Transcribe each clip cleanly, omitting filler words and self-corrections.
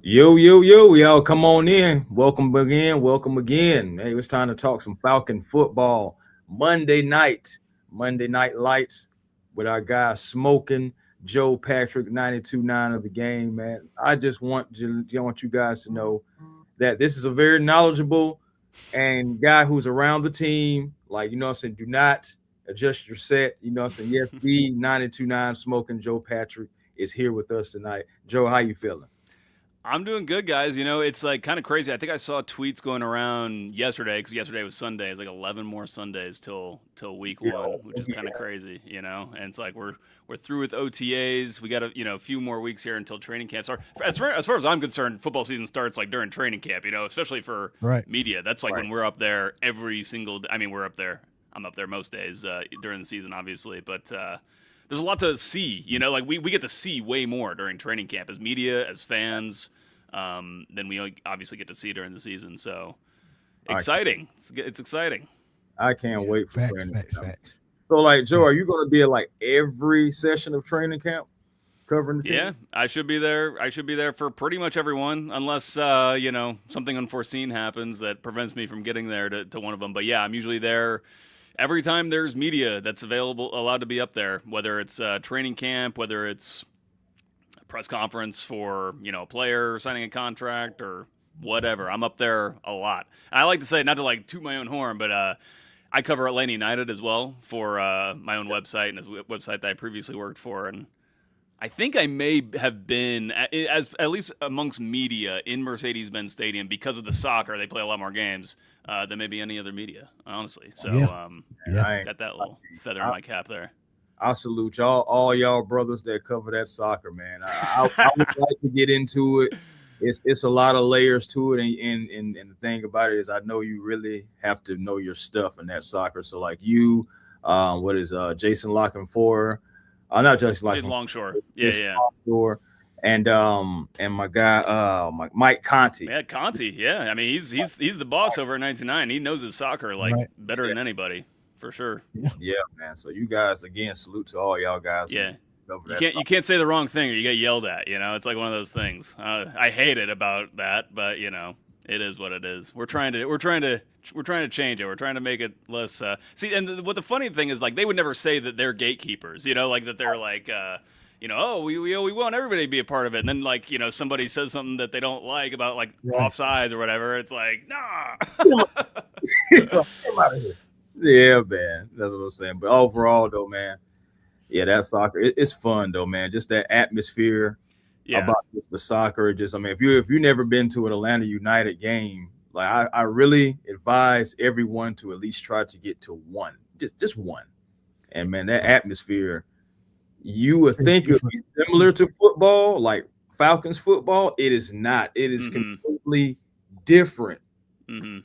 Y'all come on in. Welcome again. Welcome again. Hey, it's time to talk some Falcon football. Monday night, Monday night lights with our guy smoking Joe Patrick, 92.9 of the game, man. I want you guys to know that this is a very knowledgeable and guy who's around the team. Like, you know what I'm saying? Do not adjust your set. You know what I'm saying? Yes, the 92.9 smoking Joe Patrick is here with us tonight. Joe, how you feeling? I'm doing good, guys. It's like kind of crazy. I think I saw tweets going around yesterday because yesterday was Sunday. It's like 11 more Sundays till week Yeah, one, which is kind of crazy, And it's like we're through with OTAs. We got a few more weeks here until training camp starts. As far as I'm concerned, football season starts like during training camp. Especially for Right. media. That's like when right. we're up there every single. I mean, we're up there. I'm up there most days during the season, obviously, but. There's a lot to see, like we get to see way more during training camp as media, as fans, than we obviously get to see during the season. So I can't, exciting! It's exciting. I can't Yeah. wait for Facts, training facts, camp. facts. So, like, Joe, Yeah. are you going to be at like every session of training camp covering the Yeah, team? I should be there. I should be there for pretty much everyone, unless something unforeseen happens that prevents me from getting there to one of them. But yeah, I'm usually there every time there's media that's allowed to be up there, whether it's training camp, whether it's a press conference for a player signing a contract or whatever. I'm up there a lot. And I like to say, not to like toot my own horn, but I cover Atlanta United as well for my own website and a website that I previously worked for, and I think I may have been, as at least amongst media, in Mercedes-Benz Stadium because of the soccer. They play a lot more games than maybe any other media, honestly. So Yeah. And Yeah. got that little feather in I, my cap there. I salute y'all, all y'all brothers that cover that soccer, man. I would like to get into it. It's a lot of layers to it, and the thing about it is, I know you really have to know your stuff in that soccer. So, like you, what is Jason Locking for? Not Jason Just Locking, Longshore, yeah, Jason yeah, Longshore, and my guy, Mike Conti. yeah. Conti, yeah. I mean, he's the boss over at 99. He knows his soccer like Right. better than anybody, for sure. Yeah. Yeah, man. So you guys again, salute to all y'all guys who Yeah. cover You that can't song. you can't say the wrong thing or you get yelled at. It's like one of those things. I hate it about that, but it is what it is. We're trying to change it. We're trying to make it less. See, and what the funny thing is, like they would never say that they're gatekeepers. Like that they're like. Oh, we want everybody to be a part of it. And then, like, somebody says something that they don't like about, like, Right. offsides or whatever. It's like, nah. Get out of here. Yeah, man. That's what I'm saying. But overall, though, man, yeah, that soccer, it's fun though, man. Just that atmosphere Yeah. about the soccer. Just, I mean, if you never been to an Atlanta United game, like I really advise everyone to at least try to get to one, just one. And man, that atmosphere, you would It's think it would different. be similar to football, like Falcons football. It is not. It is Mm-hmm. completely different. Mm-hmm.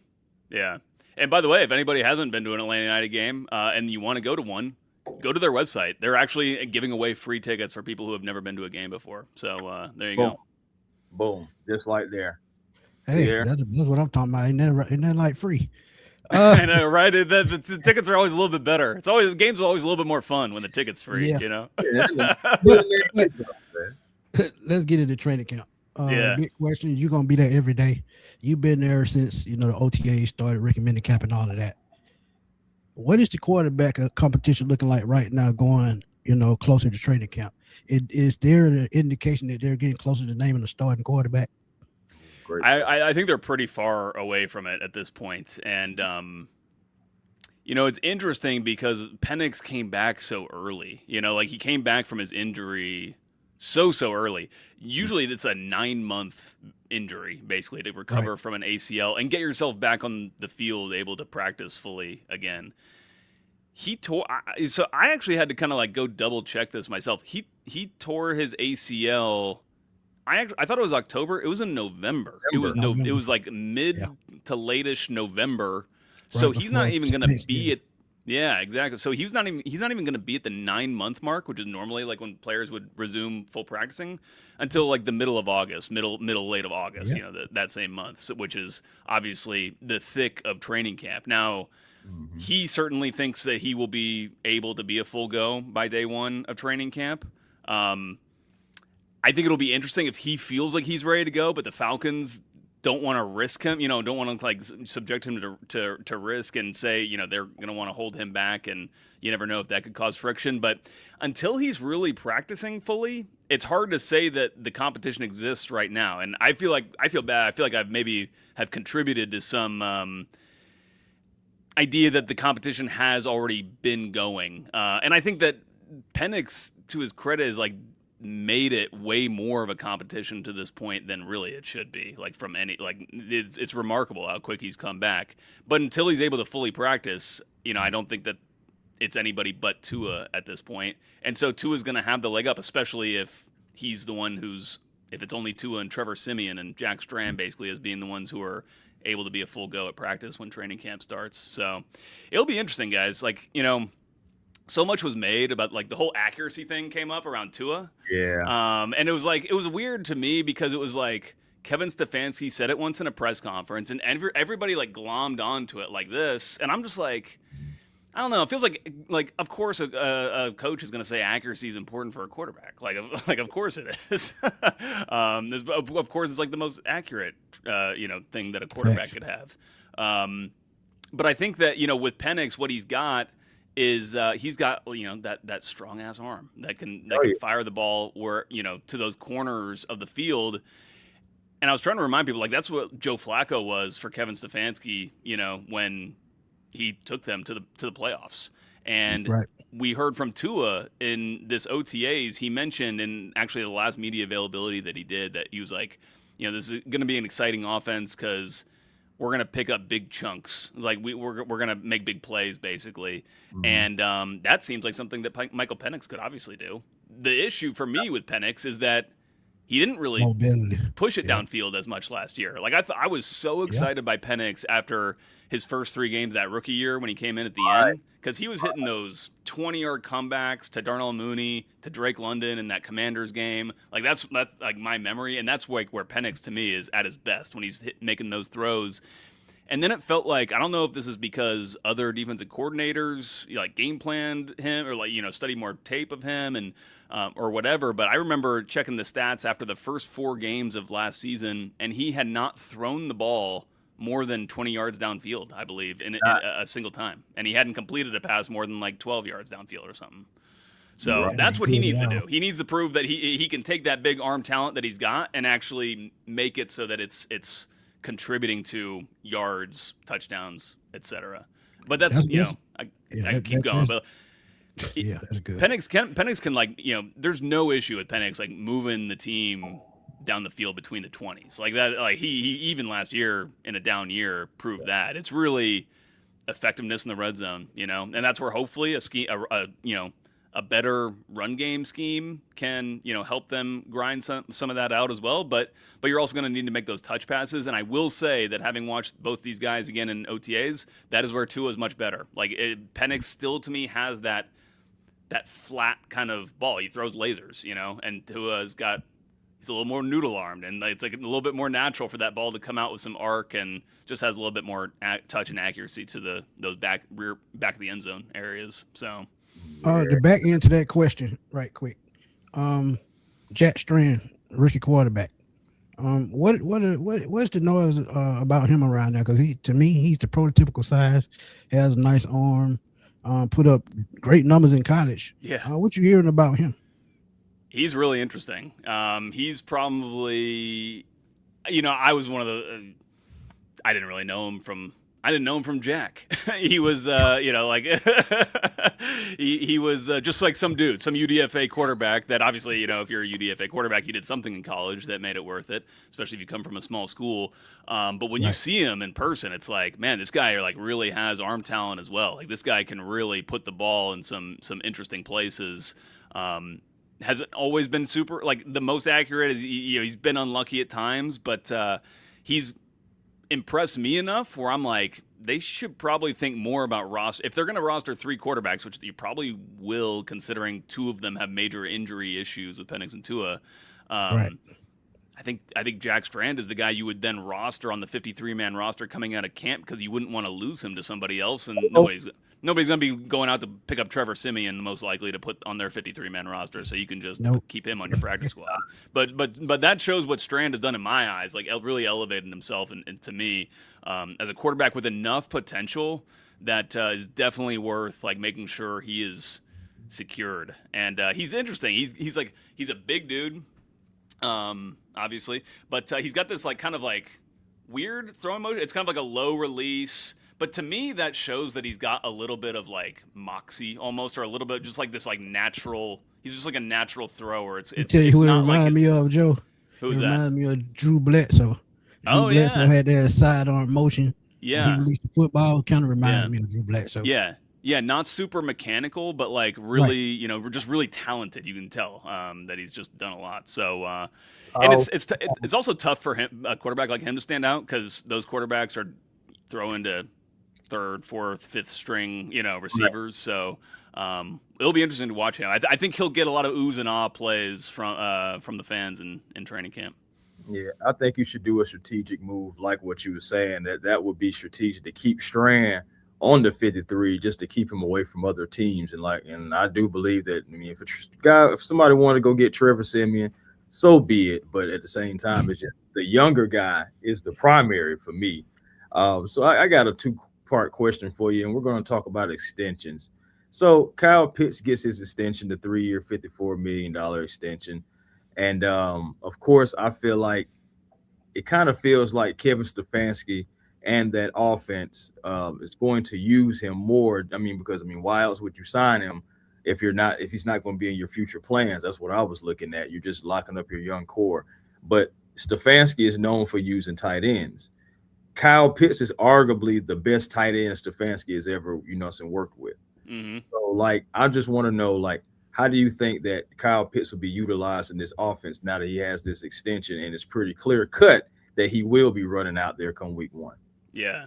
Yeah. And by the way, if anybody hasn't been to an Atlanta United game and you want to go to one, go to their website. They're actually giving away free tickets for people who have never been to a game before. So there you Boom, go. boom, just like there. Hey, Yeah. that's what I'm talking about. Ain't that like free? I Uh, know, right? The tickets are always a little bit better. The games are always a little bit more fun when the ticket's free. yeah. Yeah, But man. but let's get into training camp. Yeah. Big question. You're gonna be there every day. You've been there since the OTA started recommending camp and all of that. What is the quarterback competition looking like right now? Going closer to training camp. Is there an indication that they're getting closer to naming a starting quarterback? Great. I think they're pretty far away from it at this point. And it's interesting because Penix came back so early. Like he came back from his injury so early. Usually it's a 9-month injury, basically, to Right. recover from an ACL and get yourself back on the field, able to practice fully again. He tore. So I actually had to kind of like go double check this myself. He tore his ACL. I thought it was October. It was in November. It was no. It November. was like mid Yeah. to late-ish November. So Right he's not before even going to be Thanksgiving. at. Yeah, exactly. So he's not even going to be at the 9-month mark, which is normally like when players would resume full practicing, until like the middle of August, middle late of August. Yeah. That same month, which is obviously the thick of training camp. Now Mhm. he certainly thinks that he will be able to be a full go by day one of training camp. Um, I think it'll be interesting if he feels like he's ready to go, but the Falcons don't want to risk him, don't want to like subject him to risk and say, they're going to want to hold him back, and you never know if that could cause friction. But until he's really practicing fully, it's hard to say that the competition exists right now. And I feel bad. I feel like I've maybe have contributed to some idea that the competition has already been going. And I think that Penix, to his credit, is like made it way more of a competition to this point than really it should be. Like from any, like it's remarkable how quick he's come back. But until he's able to fully practice, I don't think that it's anybody but Tua at this point. And so Tua's going to have the leg up, especially if he's the one if it's only Tua and Trevor Siemian and Jack Strand basically as being the ones who are able to be a full go at practice when training camp starts. So it'll be interesting, guys. Like, so much was made about like the whole accuracy thing came up around Tua. Yeah. And it was weird to me because it was like Kevin Stefanski said it once in a press conference and everybody like glommed onto it like this. And I'm just like, I don't know. It feels like of course a coach is going to say accuracy is important for a quarterback. Like of course it is. Of course it's like the most accurate thing that a quarterback could have. But I think that with Penix, what he's got is he's got that strong ass arm that can fire the ball where to those corners of the field. And I was trying to remind people like that's what Joe Flacco was for Kevin Stefanski. When he took them to the playoffs. And we heard from Tua in this OTAs. He mentioned in actually the last media availability that he did that he was like, this is going to be an exciting offense because we're going to pick up big chunks. Like we're going to make big plays basically. Mm-hmm. And that seems like something that Michael Penix could obviously do. The issue for me with Penix is that he didn't really push it downfield as much last year. Like I was so excited by Penix after his first 3 games that rookie year when he came in at the end because he was hitting those 20-yard comebacks to Darnell Mooney, to Drake London in that Commanders game. Like that's like my memory, and that's like where Penix to me is at his best when he's making those throws. And then it felt like, I don't know if this is because other defensive coordinators like game planned him or like studied more tape of him and or whatever. But I remember checking the stats after the first 4 games of last season, and he had not thrown the ball more than 20 yards downfield, I believe, in a single time. And he hadn't completed a pass more than like 12 yards downfield or something. So that's what he needs to do. He needs to prove that he can take that big arm talent that he's got and actually make it so that it's contributing to yards, touchdowns, etc. But that's I can keep going. But that's good. Penix can like there's no issue with Penix like moving the team down the field between the 20s like that. Like he even last year in a down year proved that. It's really effectiveness in the red zone, and that's where hopefully a better run game scheme can help them grind some of that out as well. But you're also going to need to make those touch passes. And I will say that having watched both these guys again in OTAs, that is where Tua is much better. Like Penix still to me has that flat kind of ball. He throws lasers, and Tua's he's a little more noodle armed, and it's like a little bit more natural for that ball to come out with some arc, and just has a little bit more touch and accuracy to those back of the end zone areas. So. The back end to that question, right quick. Jack Strand, rookie quarterback. What's the noise about him around there? Because to me, he's the prototypical size, has a nice arm, put up great numbers in college. Yeah. What you hearing about him? He's really interesting. He's probably, I was one of the. I didn't really know him from. I didn't know him from Jack. He was, like he was just like some dude, some UDFA quarterback that obviously, if you're a UDFA quarterback, you did something in college that made it worth it, especially if you come from a small school. But when you see him in person, it's like, man, this guy like really has arm talent as well. Like this guy can really put the ball in some interesting places. Hasn't always been super like the most accurate. He's been unlucky at times, but he's impressed me enough where I'm like, they should probably think more about roster. If they're going to roster 3 quarterbacks, which you probably will, considering 2 of them have major injury issues with Penix and Tua. I think Jack Strand is the guy you would then roster on the 53-man roster coming out of camp because you wouldn't want to lose him to somebody else, and Nobody's going to be going out to pick up Trevor Siemian, most likely to put on their 53-man roster, so you can just keep him on your practice squad. But that shows what Strand has done in my eyes, like really elevated himself, and to me, as a quarterback with enough potential that is definitely worth like making sure he is secured. And he's interesting. He's a big dude, obviously, but he's got this like kind of like weird throwing motion. It's kind of like a low release. But to me, that shows that he's got a little bit of like moxie almost, or a little bit just like this like natural. He's just like a natural thrower. It's tell you who it not reminds like me of, Joe. Who's that? Reminds me of Drew Bledsoe. Bledsoe had that sidearm motion. Yeah, he released the football. Kind of reminds me of Drew Bledsoe. Yeah, not super mechanical, but like really, just really talented. You can tell that he's just done a lot. So, and it's also tough for him, a quarterback like him, to stand out, because those quarterbacks are throwing to third, fourth, fifth string, receivers. So it'll be interesting to watch him. I think he'll get a lot of oohs and ah plays from the fans in training camp. Yeah, I think you should do a strategic move like what you were saying. That would be strategic to keep Strand on the 53, just to keep him away from other teams. And I do believe that. I mean, if somebody wanted to go get Trevor Siemian, so be it. But at the same time, it's just the younger guy is the primary for me. So I got a two-part question for you, and we're going to talk about extensions. So Kyle Pitts gets his extension, the 3-year, $54 million extension. And, of course, I feel like it kind of feels like Kevin Stefanski and that offense is going to use him more. Because why else would you sign him if he's not going to be in your future plans? That's what I was looking at. You're just locking up your young core. But Stefanski is known for using tight ends. Kyle Pitts is arguably the best tight end Stefanski has ever, worked with. Mm-hmm. So, I just want to know, how do you think that Kyle Pitts will be utilized in this offense now that he has this extension and it's pretty clear cut that he will be running out there come week 1? Yeah.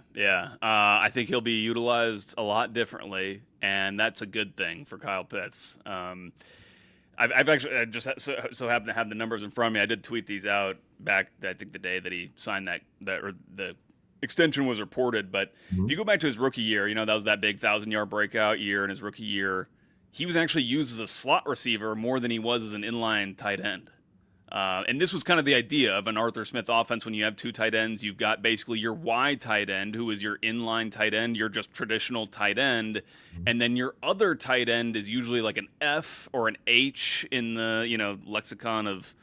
I think he'll be utilized a lot differently, and that's a good thing for Kyle Pitts. I've actually just so happened to have the numbers in front of me. I did tweet these out back, I think, the day that he signed that or the extension was reported. But if you go back to his rookie year, that was that big 1,000-yard breakout year in his rookie year. He was actually used as a slot receiver more than he was as an inline tight end. And this was kind of the idea of an Arthur Smith offense. When you have two tight ends, you've got basically your Y tight end, who is your inline tight end, your just traditional tight end. And then your other tight end is usually like an F or an H in the, lexicon of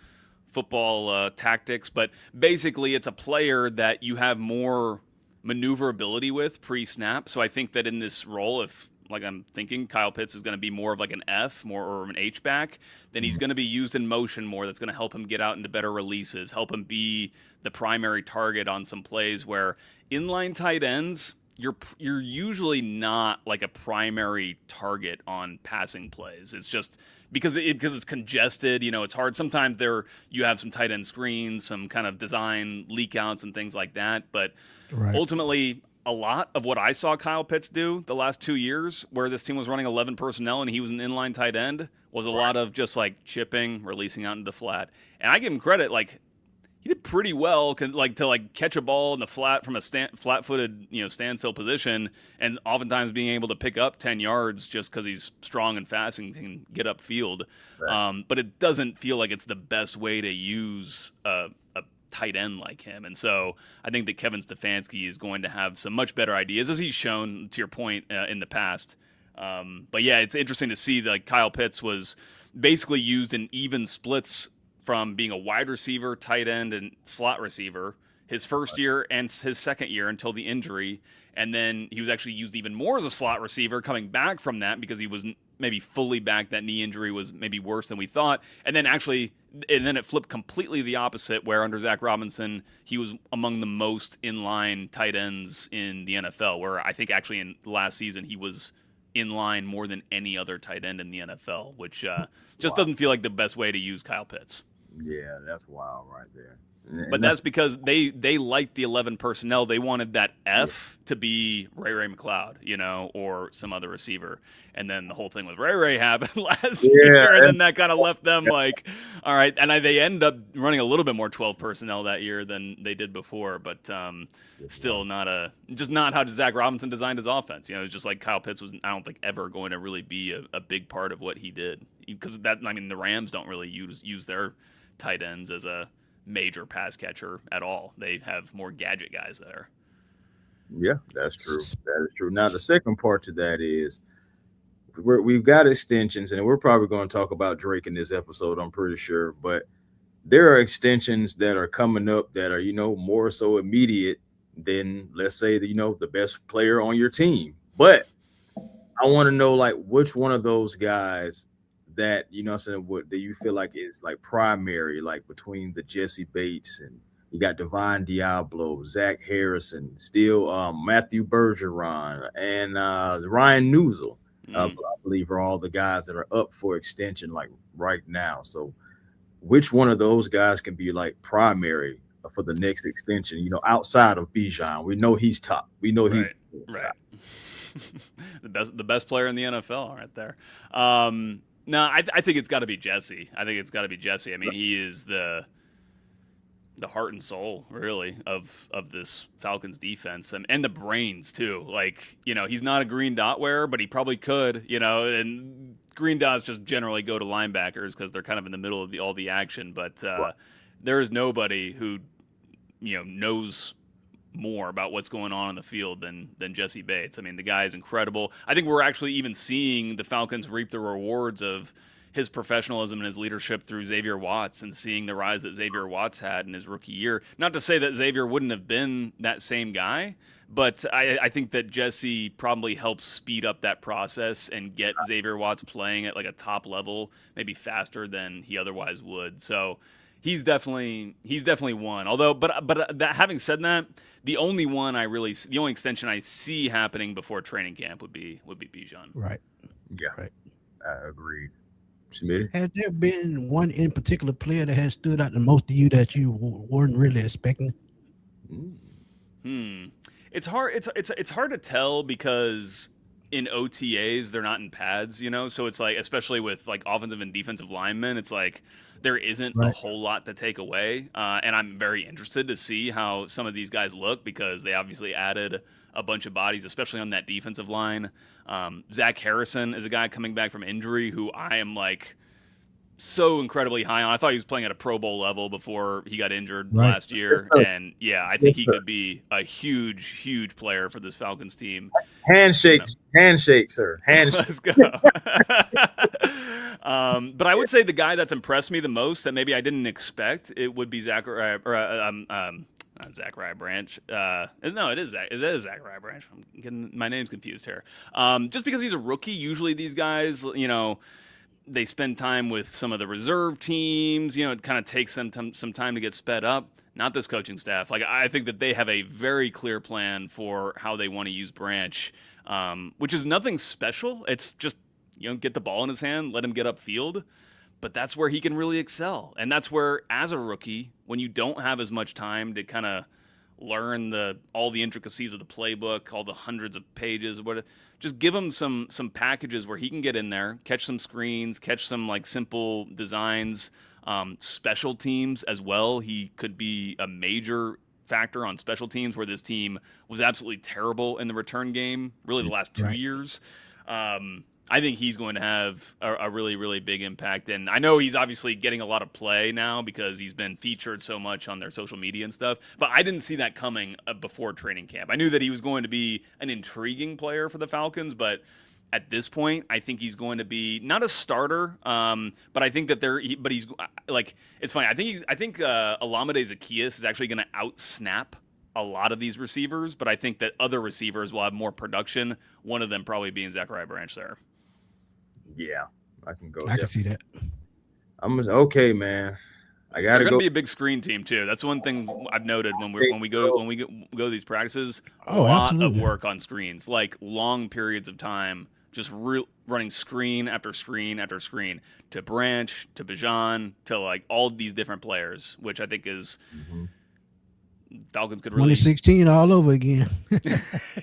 football tactics. But basically, it's a player that you have more maneuverability with pre-snap. So I think that in this role, if I'm thinking Kyle Pitts is going to be more of like an F, more or an H back, then he's going to be used in motion more. That's going to help him get out into better releases, help him be the primary target on some plays where inline tight ends, you're usually not like a primary target on passing plays. It's just because it's congested, it's hard. Sometimes you have some tight end screens, some kind of design leak outs and things like that. But ultimately, a lot of what I saw Kyle Pitts do the last 2 years, where this team was running 11 personnel and he was an inline tight end, was a lot of just like chipping, releasing out into the flat. And I give him credit, he did pretty well, to catch a ball in the flat from a flat-footed, standstill position, and oftentimes being able to pick up 10 yards just because he's strong and fast and can get upfield. Right. But it doesn't feel like it's the best way to use a tight end like him. And so I think that Kevin Stefanski is going to have some much better ideas, as he's shown, to your point, in the past. But yeah, it's interesting to see that Kyle Pitts was basically used in even splits from being a wide receiver, tight end, and slot receiver his first year and his second year until the injury. And then he was actually used even more as a slot receiver coming back from that, because he was maybe fully back. That knee injury was maybe worse than we thought. And then it flipped completely the opposite, where under Zach Robinson, he was among the most inline tight ends in the NFL, where I think actually in last season he was in line more than any other tight end in the NFL, which just doesn't feel like the best way to use Kyle Pitts. Yeah, that's wild right there. But that's because they liked the 11 personnel. They wanted that F to be Ray McLeod, or some other receiver. And then the whole thing with Ray happened last year, and then that kind of left them like, all right. And they end up running a little bit more 12 personnel that year than they did before, but still just not how Zach Robinson designed his offense. It's just like Kyle Pitts was, I don't think, ever going to really be a big part of what he did, because the Rams don't really use their tight ends as a major pass catcher at all. They have more gadget guys there. Yeah, that's true. That is true. Now, the second part to that is we've got extensions, and we're probably going to talk about Drake in this episode, I'm pretty sure. But there are extensions that are coming up that are, more so immediate than, let's say, the best player on your team. But I want to know, like, which one of those guys that, what do you feel like is like primary, like between the Jesse Bates and you got Devon Diablo, Zach Harrison, still Matthew Bergeron, and Ryan Newsel, I believe, are all the guys that are up for extension like right now. So which one of those guys can be like primary for the next extension, outside of Bijan? We know he's top. We know he's top. the best player in the NFL right there. No, I think it's got to be Jesse. I mean, he is the heart and soul, really, of this Falcons defense, and the brains too. Like, he's not a green dot wearer, but he probably could. And green dots just generally go to linebackers because they're kind of in the middle of all the action. But there is nobody who knows more about what's going on in the field than Jesse Bates. I mean, the guy is incredible. I think we're actually even seeing the Falcons reap the rewards of his professionalism and his leadership through Xavier Watts, and seeing the rise that Xavier Watts had in his rookie year. Not to say that Xavier wouldn't have been that same guy, but I think that Jesse probably helps speed up that process and get Xavier Watts playing at like a top level, maybe faster than he otherwise would. So he's definitely one. Although, but having said that, the only extension I see happening before training camp would be Bijan. Right. Yeah. Right. I agreed. Smitty? Has there been one in particular player that has stood out the most to you that you weren't really expecting? It's hard. It's hard to tell because in OTAs they're not in pads, So it's like, especially with like offensive and defensive linemen, it's like there isn't a whole lot to take away. And I'm very interested to see how some of these guys look, because they obviously added a bunch of bodies, especially on that defensive line. Zach Harrison is a guy coming back from injury who I am like so incredibly high on. I thought he was playing at a Pro Bowl level before he got injured last year. And yeah, I think he could be a huge player for this Falcons team. Handshake, sir. Handshake. Let's go. But I would say the guy that's impressed me the most that maybe I didn't expect, it would be Zachariah Branch. It is Zachariah Branch. I'm getting my names confused here. Just because he's a rookie, usually these guys, they spend time with some of the reserve teams. It kind of takes them some time to get sped up. Not this coaching staff. Like, I think that they have a very clear plan for how they want to use Branch, which is nothing special. It's just, get the ball in his hand, let him get upfield. But that's where he can really excel. And that's where, as a rookie, when you don't have as much time to kind of learn all the intricacies of the playbook, all the hundreds of pages, just give him some packages where he can get in there, catch some screens, catch some like simple designs, special teams as well. He could be a major factor on special teams, where this team was absolutely terrible in the return game, really the last 2 years. I think he's going to have a really, really big impact. And I know he's obviously getting a lot of play now because he's been featured so much on their social media and stuff. But I didn't see that coming before training camp. I knew that he was going to be an intriguing player for the Falcons, but at this point, I think he's going to be not a starter, but I think that he's like, it's funny. I think Olamide Zaccheaus is actually going to out-snap a lot of these receivers, but I think that other receivers will have more production. One of them probably being Zachariah Branch there. Yeah, I can go. I can see that. Okay, man. I gotta They're go. Gonna be a big screen team too. That's one thing I've noted when we go to these practices. A lot of work on screens, like long periods of time just running screen after screen after screen to Branch, to Bijan, to like all these different players, which I think is Falcons could really 2016 all over again.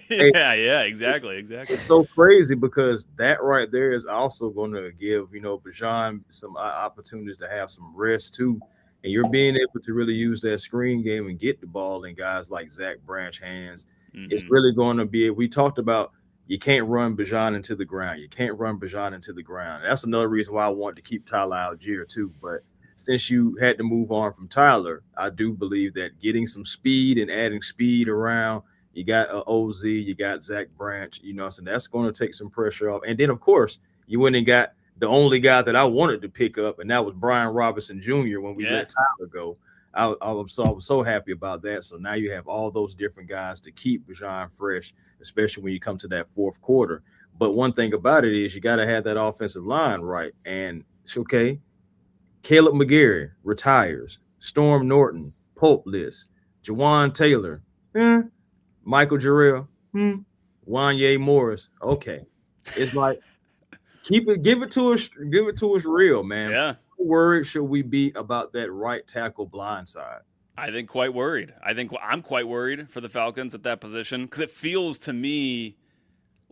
yeah, exactly. It's so crazy because that right there is also going to give Bijan some opportunities to have some rest too, and you're being able to really use that screen game and get the ball in guys like Zach Branch hands. It's really going to be. We talked about you can't run Bijan into the ground. You can't run Bijan into the ground. That's another reason why I want to keep Tyler Algier too, but since you had to move on from Tyler, I do believe that getting some speed and adding speed around, you got OZ, you got Zach Branch, so that's going to take some pressure off. And then, of course, you went and got the only guy that I wanted to pick up, and that was Brian Robinson Jr. when we let Tyler go. I was so happy about that. So now you have all those different guys to keep Bijan fresh, especially when you come to that fourth quarter. But one thing about it is you got to have that offensive line right. And it's okay. Caleb McGarry retires. Storm Norton, Pope list. Jawan Taylor, Michael Jarrell, Wanye Morris. Okay. It's like give it to us real, man. Yeah. How worried should we be about that right tackle blindside? I think quite worried. I'm quite worried for the Falcons at that position because it feels to me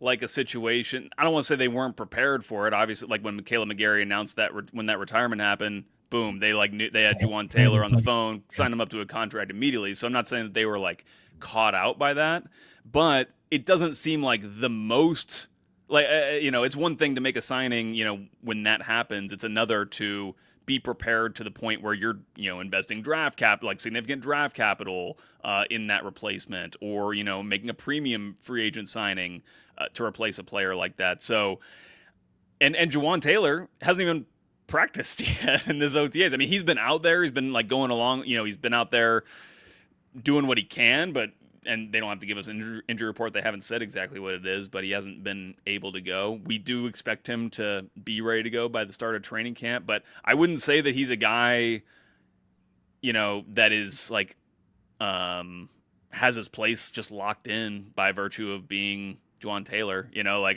like a situation. I don't want to say they weren't prepared for it. Obviously, like when Caleb McGarry announced that when that retirement happened, boom, they knew they had Juwan Taylor on the phone, signed him up to a contract immediately. So I'm not saying that they were like caught out by that, but it doesn't seem like the most it's one thing to make a signing, when that happens. It's another to be prepared to the point where you're, investing significant draft capital in that replacement, or, making a premium free agent signing to replace a player like that. So, and Juwan Taylor hasn't even practiced yet in this OTAs. I mean, he's been out there. He's been like going along, he's been out there doing what he can, and they don't have to give us an injury report. They haven't said exactly what it is, but he hasn't been able to go. We do expect him to be ready to go by the start of training camp, but I wouldn't say that he's a guy, that is like, has his place just locked in by virtue of being Juwan Taylor.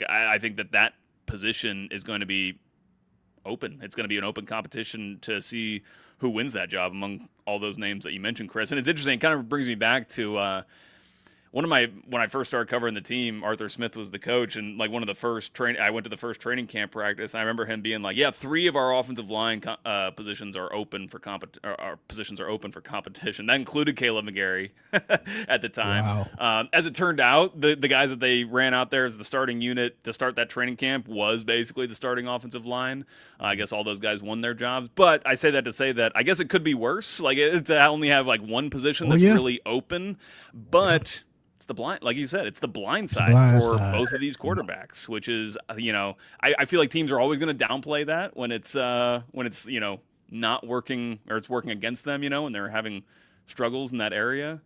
I think that position is going to be open. It's going to be an open competition to see who wins that job among all those names that you mentioned, Chris. And it's interesting. It kind of brings me back to when I first started covering the team, Arthur Smith was the coach, and like one of the first I went to the first training camp practice. And I remember him being like, "Yeah, 3 of our offensive line positions are open for our positions are open for competition." That included Caleb McGarry at the time. Wow. As it turned out, the guys that they ran out there as the starting unit to start that training camp was basically the starting offensive line. I guess all those guys won their jobs, but I say that to say that I guess it could be worse. Like to only have like one position that's really open, but. It's the blind, like you said, it's the blind side for both of these quarterbacks, which is, I feel like teams are always going to downplay that when it's not working or it's working against them, and they're having struggles in that area.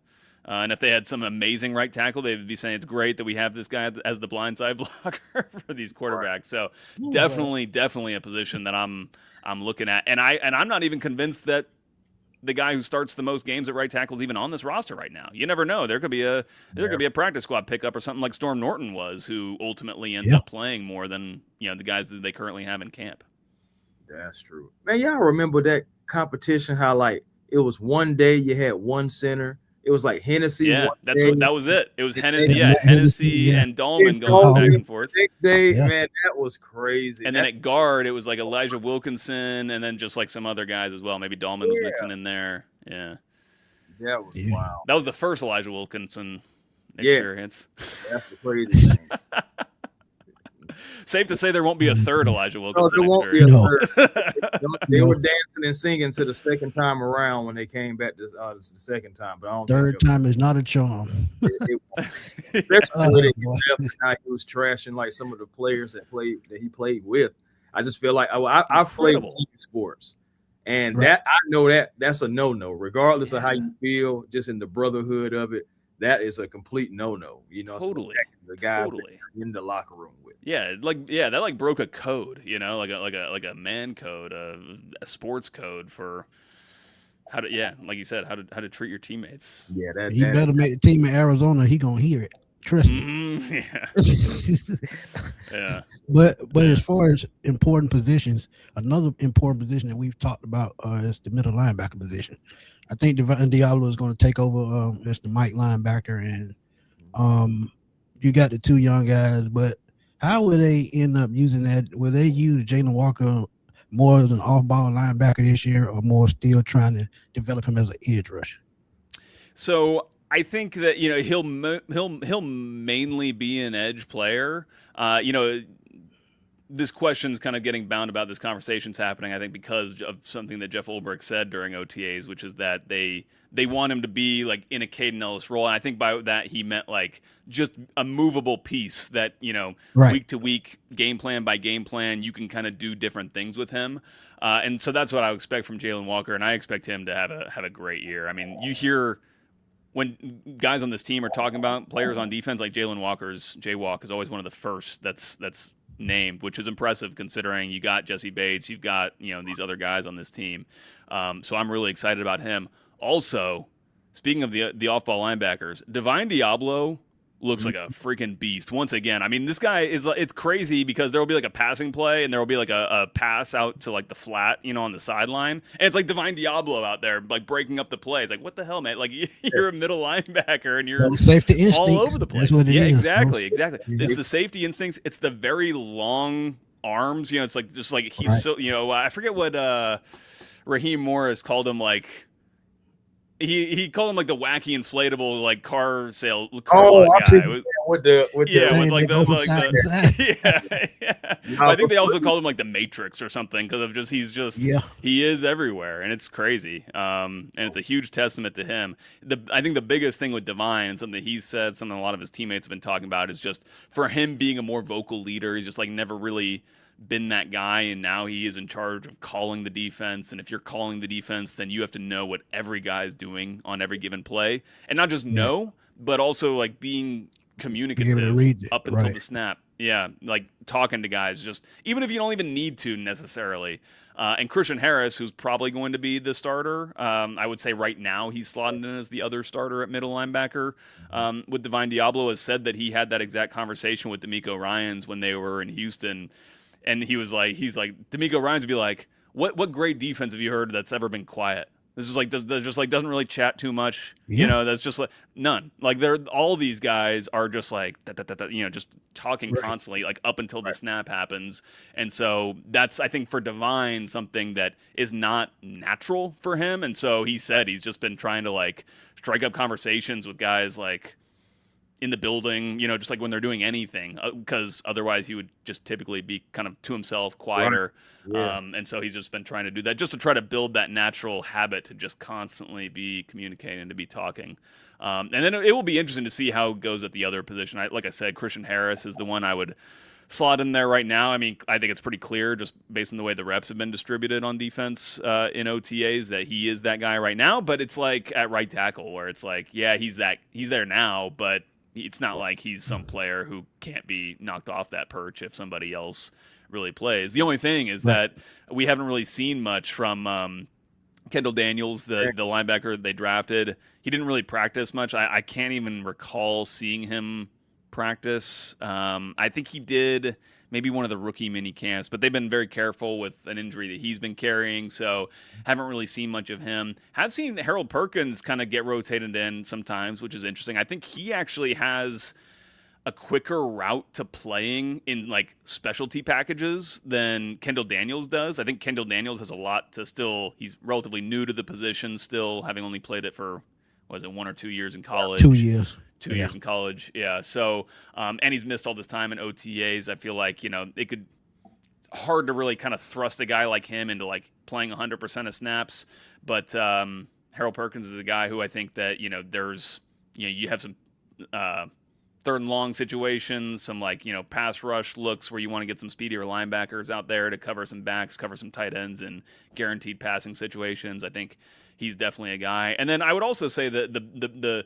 And if they had some amazing right tackle, they would be saying it's great that we have this guy as the blind side blocker for these quarterbacks. So definitely a position that I'm looking at, and I'm not even convinced that the guy who starts the most games at right tackle is even on this roster right now. You never know. There could be a practice squad pickup or something like Storm Norton was, who ultimately ends up playing more than the guys that they currently have in camp. That's true, man. Y'all remember that competition? How like it was one day you had one center. It was like Hennessy. Yeah, that was it. It was Hennessy and Dahlman going back and forth. Next day, man, that was crazy. And then at guard, it was like Elijah Wilkinson, and then just like some other guys as well. Maybe Dahlman was mixing in there. Yeah, that was wild. That was the first Elijah Wilkinson experience. That's the crazy thing. Safe to say there won't be a third Elijah Wilkinson. No, there won't be a third. They were dancing and singing to the second time around when they came back the second time. But I don't third time is not a charm. Especially when he was trashing like some of the players that he played with. I just feel like I've played team sports, and that I know that's a no-no, regardless of how you feel. Just in the brotherhood of it, that is a complete no-no. Totally. The guys that you're in the locker room with. That like broke a code, like a man code, a sports code for how to, like you said, how to treat your teammates. Yeah, he better make the team in Arizona. He gonna hear it. Trust me. Yeah. But as far as important positions, another important position that we've talked about is the middle linebacker position. I think Devon Diablo is going to take over as the Mike linebacker, and you got the two young guys. But how will they end up using that? Will they use Jalen Walker more as an off-ball linebacker this year, or more still trying to develop him as an edge rusher? So I think that he'll mainly be an edge player. This question's kind of getting bound about this conversation's happening, I think, because of something that Jeff Ulbrich said during OTAs, which is that they want him to be like in a Caden Ellis role. And I think by that he meant like just a movable piece that, Right. week to week, game plan by game plan, you can kind of do different things with him. And so that's what I would expect from Jalen Walker, and I expect him to have a great year. I mean, you hear when guys on this team are talking about players on defense, like J-Walk is always one of the first that's named, which is impressive considering you got Jesse Bates, you've got these other guys on this team. So I'm really excited about him. Also, speaking of the off-ball linebackers, Divine Diablo looks like a freaking beast. Once again, I mean, this guy it's crazy because there will be like a passing play and there will be like a pass out to like the flat, on the sideline. And it's like Divine Diablo out there, like breaking up the play. It's like, what the hell, man? Like you're a middle linebacker and you're safety instincts all over the place. That's what it is. Exactly. Yeah. It's the safety instincts. It's the very long arms. It's like, just like he's Right. so, I forget what Raheem Morris called him, like, he called him like the wacky inflatable like car Oh, lot I see guy. with the Man, With like they go from the side to side. yeah. I think they also called him like the Matrix or something because of he is everywhere, and it's crazy. And it's a huge testament to him. I think the biggest thing with Divine, and something he said, something a lot of his teammates have been talking about, is just for him being a more vocal leader. He's just like never really been that guy, and now he is in charge of calling the defense. And if you're calling the defense, then you have to know what every guy is doing on every given play, and not just know, but also like being communicative up until the snap. Yeah, like talking to guys, just even if you don't even need to necessarily. And Christian Harris, who's probably going to be the starter, I would say right now he's slotted in as the other starter at middle linebacker. With Divine Diablo has said that he had that exact conversation with D'Amico Ryans when they were in Houston. And he's like, D'Amico Ryans would be like, what great defense have you heard that's ever been quiet? This is like, doesn't really chat too much. Yeah. That's just like none. Like all these guys are just like, just talking constantly, like up until the snap happens. And so that's, I think for Divine, something that is not natural for him. And so he said he's just been trying to like strike up conversations with guys like in the building, just like when they're doing anything, because otherwise he would just typically be kind of to himself, quieter. Right. Yeah. And so he's just been trying to do that just to try to build that natural habit to just constantly be communicating, to be talking. And then it will be interesting to see how it goes at the other position. Like I said, Christian Harris is the one I would slot in there right now. I mean, I think it's pretty clear just based on the way the reps have been distributed on defense in OTAs that he is that guy right now. But it's like at right tackle where it's like, yeah, he's there now, but it's not like he's some player who can't be knocked off that perch if somebody else really plays. The only thing is that we haven't really seen much from Kendall Daniels, the linebacker they drafted. He didn't really practice much. I can't even recall seeing him practice. I think he did maybe one of the rookie mini camps, but they've been very careful with an injury that he's been carrying, so haven't really seen much of him. Have seen Harold Perkins kind of get rotated in sometimes, which is interesting. I think he actually has a quicker route to playing in like specialty packages than Kendall Daniels does. I think Kendall Daniels has a lot to still, he's relatively new to the position still, having only played it for, 1 or 2 years in college? 2 years. 2 years in college, yeah. So, and he's missed all this time in OTAs. I feel like, it could hard to really kind of thrust a guy like him into like playing 100% of snaps. But Harold Perkins is a guy who I think that, there's, you have some third and long situations, some like, pass rush looks where you want to get some speedier linebackers out there to cover some backs, cover some tight ends and guaranteed passing situations. I think he's definitely a guy. And then I would also say that the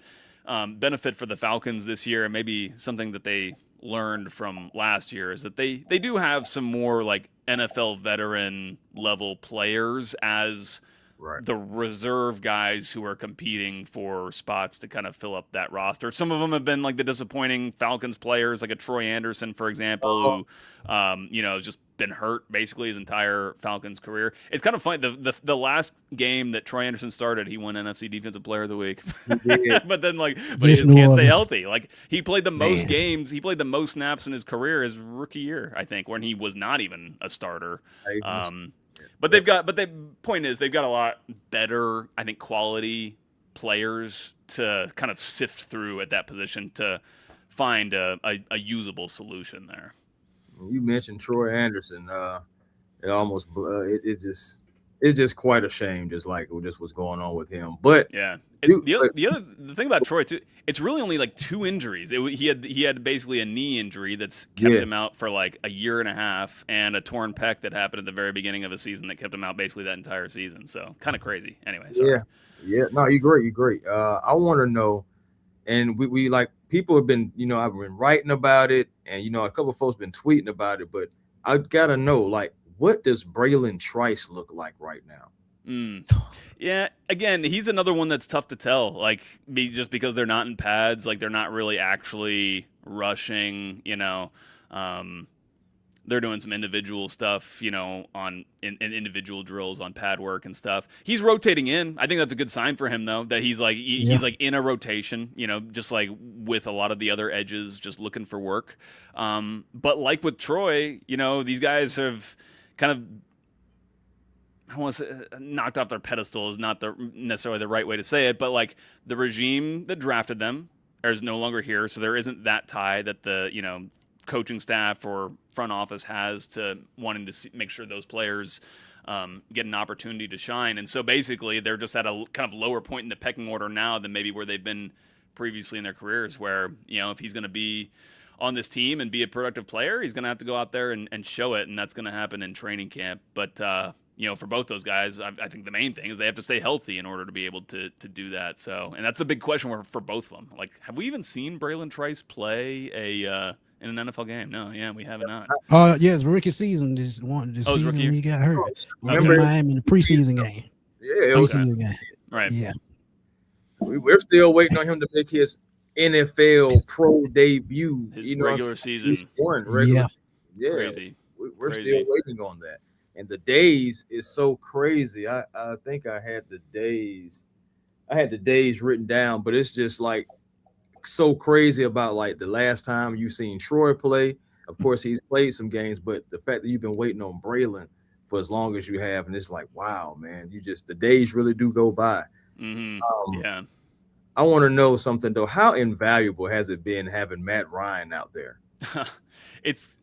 benefit for the Falcons this year, and maybe something that they learned from last year, is that they do have some more like NFL veteran level players as the reserve guys who are competing for spots to kind of fill up that roster. Some of them have been like the disappointing Falcons players, like a Troy Anderson, for example, who, has just been hurt basically his entire Falcons career. It's kind of funny. The last game that Troy Anderson started, he won NFC Defensive Player of the Week. But then but he just can't stay healthy. Like he played the most games, he played the most snaps in his career his rookie year, I think, when he was not even a starter. But the point is they've got a lot better, I think, quality players to kind of sift through at that position to find a usable solution there. You mentioned Troy Anderson. It's just quite a shame, just what's going on with him. But yeah, the thing about Troy too, it's really only like 2 injuries. He had basically a knee injury that's kept him out for like a year and a half, and a torn pec that happened at the very beginning of the season that kept him out basically that entire season. So kind of crazy. Anyway, sorry. Yeah. No, you're great. I want to know, and we like people have been, I've been writing about it, and a couple of folks been tweeting about it, but I gotta know, like, what does Braylon Trice look like right now? Yeah, again, he's another one that's tough to tell. Like, just because they're not in pads, like they're not really actually rushing. They're doing some individual stuff, on in individual drills on pad work and stuff. He's rotating in. I think that's a good sign for him, though, that he's like he's like in a rotation, just like with a lot of the other edges, just looking for work. But like with Troy, these guys have kind of, I want to say, knocked off their pedestal is not necessarily the right way to say it, but like the regime that drafted them is no longer here, so there isn't that tie that the coaching staff or front office has to wanting to make sure those players get an opportunity to shine. And so basically they're just at a kind of lower point in the pecking order now than maybe where they've been previously in their careers, where if he's going to be on this team and be a productive player, he's going to have to go out there and show it, and that's going to happen in training camp. But for both those guys, I think the main thing is they have to stay healthy in order to be able to do that. So, and that's the big question for both of them. Like, have we even seen Braylon Trice play in an NFL game? No, we have not. It's rookie season. This season rookie. When he got hurt. Remember Miami in the preseason game. Yeah, it was preseason game. Right. Yeah. We're still waiting on him to make his NFL pro debut. His regular season. Crazy. We're still waiting on that. And the days is so crazy. I think I had the days written down, but it's just like so crazy about like the last time you seen Troy play. Of course, he's played some games, but the fact that you've been waiting on Braylon for as long as you have, and it's like, wow, man, the days really do go by. Yeah. I want to know something though. How invaluable has it been having Matt Ryan out there? It's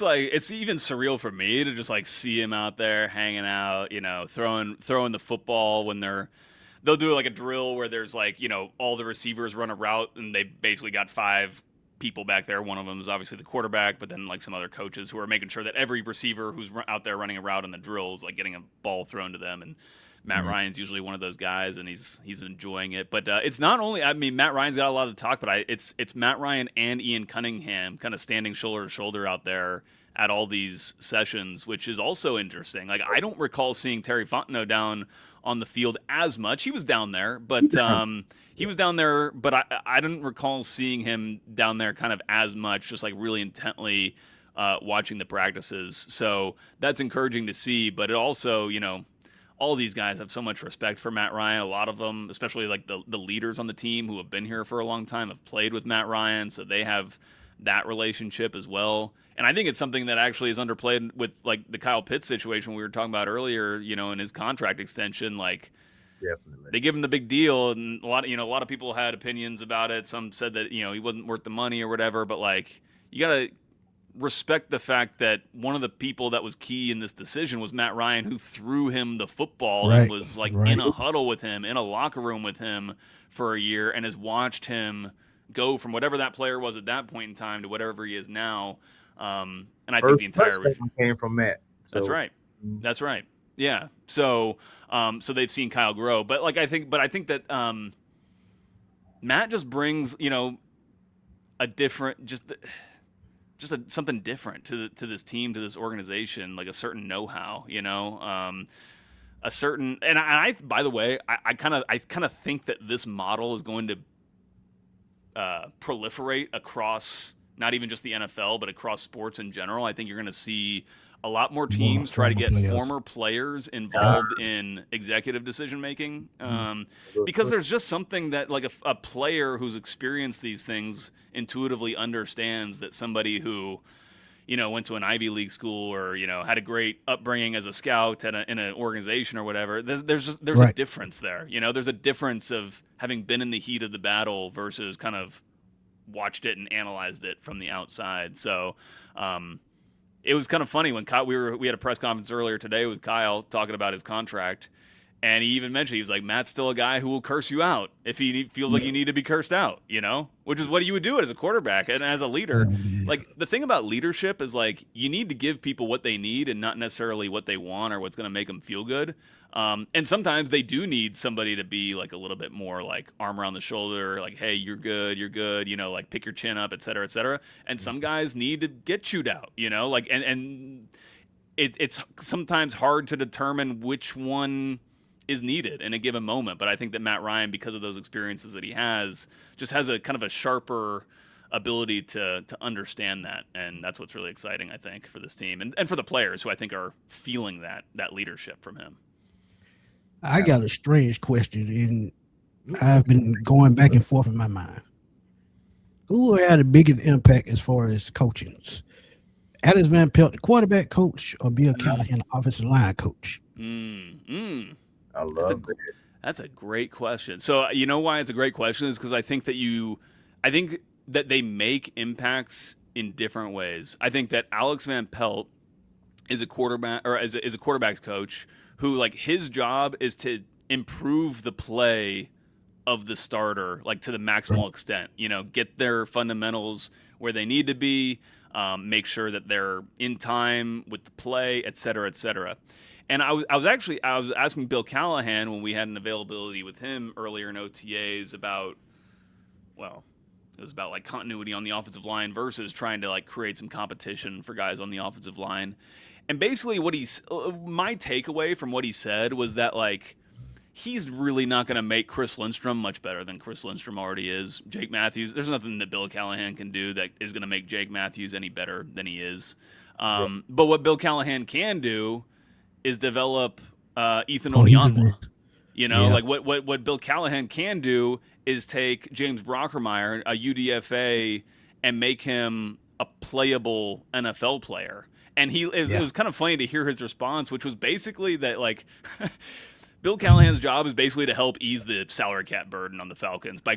like, it's even surreal for me to just like see him out there hanging out, throwing the football when they'll do like a drill where there's like, all the receivers run a route and they basically got 5 people back there. One of them is obviously the quarterback, but then like some other coaches who are making sure that every receiver who's out there running a route in the drill is like getting a ball thrown to them. And Matt Ryan's usually one of those guys, and he's enjoying it. But it's not only, Matt Ryan's got a lot of talk, but it's Matt Ryan and Ian Cunningham kind of standing shoulder to shoulder out there at all these sessions, which is also interesting. Like, I don't recall seeing Terry Fontenot down on the field as much. He was down there, but I didn't recall seeing him down there kind of as much, just like really intently watching the practices. So that's encouraging to see. But it also, all these guys have so much respect for Matt Ryan. A lot of them, especially like the leaders on the team who have been here for a long time, have played with Matt Ryan, so they have that relationship as well. And I think it's something that actually is underplayed with like the Kyle Pitts situation we were talking about earlier, in his contract extension. Like, definitely, they give him the big deal, and a lot of people had opinions about it. Some said that he wasn't worth the money or whatever, but like, you gotta respect the fact that one of the people that was key in this decision was Matt Ryan, who threw him the football and was like in a huddle with him, in a locker room with him for a year, and has watched him go from whatever that player was at that point in time to whatever he is now. And I think the entire touchdown came from Matt. So. That's right. Yeah. So they've seen Kyle grow, but like, I think that Matt just brings, a different, something different to this team, to this organization, like a certain know-how, a certain, and I by the way, I kind of think that this model is going to proliferate across not even just the NFL, but across sports in general. I think you're going to see a lot more teams try to get former players involved in executive decision making, because there's just something that like a player who's experienced these things intuitively understands that somebody who, you know, went to an Ivy League school or, you know, had a great upbringing as a scout in an organization or whatever. There's a difference there. You know, there's a difference of having been in the heat of the battle versus kind of watched it and analyzed it from the outside. So it was kind of funny when we had a press conference earlier today with Kyle talking about his contract, and he even mentioned, he was like, Matt's still a guy who will curse you out if he feels like you need to be cursed out, you know, which is what you would do as a quarterback and as a leader. Like, the thing about leadership is, like, you need to give people what they need and not necessarily what they want or what's going to make them feel good. And sometimes they do need somebody to be like a little bit more like arm around the shoulder, like, hey, you're good, you know, like pick your chin up, et cetera, et cetera. And some guys need to get chewed out, you know, like, and it's sometimes hard to determine which one is needed in a given moment. But I think that Matt Ryan, because of those experiences that he has, just has a kind of a sharper ability to understand that. And that's what's really exciting, I think, for this team and for the players who I think are feeling that leadership from him. I got a strange question, and I've been going back and forth in my mind. Who had the biggest impact as far as coaching? Alex Van Pelt, the quarterback coach, or Bill Callahan, the offensive line coach? I love it. That's a great question. So you know why it's a great question is because I think that they make impacts in different ways. I think that Alex Van Pelt is a quarterback, or is a quarterback's coach who, like, his job is to improve the play of the starter, like, to the maximal extent. You know, get their fundamentals where they need to be, make sure that they're in time with the play, et cetera, et cetera. And I was asking Bill Callahan when we had an availability with him earlier in OTAs about, well, it was about like continuity on the offensive line versus trying to like create some competition for guys on the offensive line. And basically my takeaway from what he said was that, like, he's really not going to make Chris Lindstrom much better than Chris Lindstrom already is. Jake Matthews, there's nothing that Bill Callahan can do that is going to make Jake Matthews any better than he is. But what Bill Callahan can do is develop Ethan Onyanwa. You know, like what Bill Callahan can do is take James Brockermeyer, a UDFA, and make him a playable NFL player. And it was kind of funny to hear his response, which was basically that, like, Bill Callahan's job is basically to help ease the salary cap burden on the Falcons by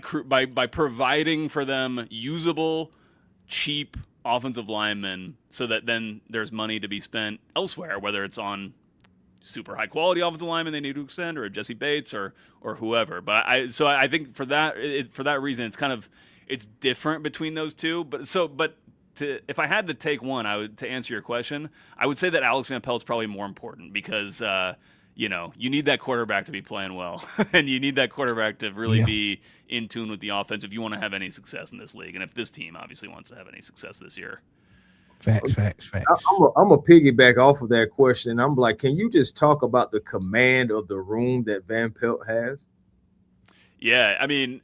providing for them usable, cheap offensive linemen, so that then there's money to be spent elsewhere, whether it's on super high quality offensive linemen they need to extend, or Jesse Bates or whoever. But I think for that reason, it's different between those two. If I had to take one, to answer your question, I would say that Alex Van Pelt's probably more important because, you know, you need that quarterback to be playing well, and you need that quarterback to really be in tune with the offense if you want to have any success in this league, and if this team obviously wants to have any success this year. Facts. I'm a piggyback off of that question. I'm like, can you just talk about the command of the room that Van Pelt has? Yeah, I mean,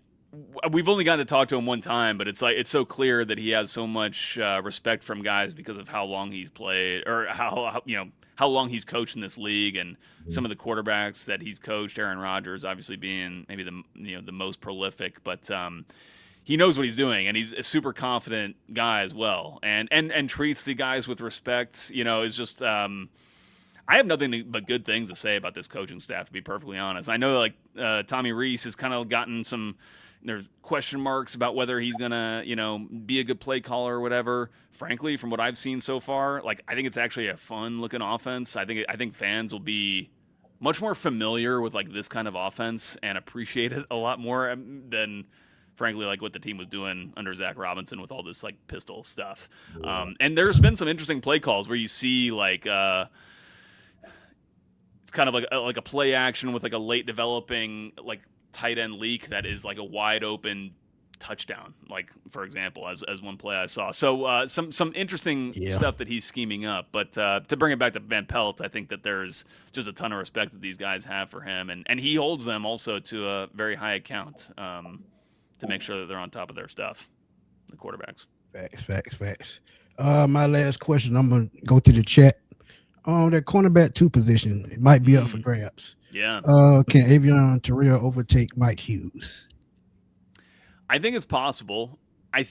we've only gotten to talk to him one time, but it's so clear that he has so much respect from guys because of how long he's played, or how long he's coached in this league, and some of the quarterbacks that he's coached. Aaron Rodgers, obviously being maybe the most prolific, but he knows what he's doing, and he's a super confident guy as well, and treats the guys with respect. You know, is just. I have nothing but good things to say about this coaching staff, to be perfectly honest. I know, like, Tommy Rees has kind of gotten some. There's question marks about whether he's gonna, you know, be a good play caller or whatever. Frankly, from what I've seen so far, like, I think it's actually a fun looking offense. I think fans will be much more familiar with, like, this kind of offense and appreciate it a lot more than, frankly, like what the team was doing under Zach Robinson with all this, like, pistol stuff. And there's been some interesting play calls where you see, like, it's kind of like a play action with, like, a late developing, like, tight end leak that is like a wide open touchdown, like for example, as one play I saw. So some interesting stuff that he's scheming up. But to bring it back to Van Pelt, I think that there's just a ton of respect that these guys have for him, and he holds them also to a very high account to make sure that they're on top of their stuff, the quarterbacks. Facts. My last question, I'm gonna go to the chat. That cornerback 2 position, it might be up for grabs. Yeah. Can Avion Terrell overtake Mike Hughes? I think it's possible. I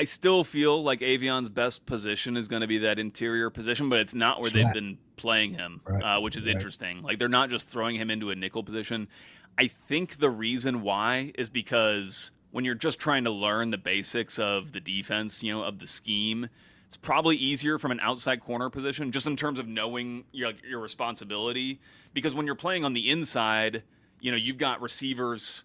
still feel like Avion's best position is going to be that interior position, but it's not where they've been playing him, which is interesting. Like, they're not just throwing him into a nickel position. I think the reason why is because when you're just trying to learn the basics of the defense, of the scheme, it's probably easier from an outside corner position, just in terms of knowing your responsibility. Because when you're playing on the inside, you've got receivers,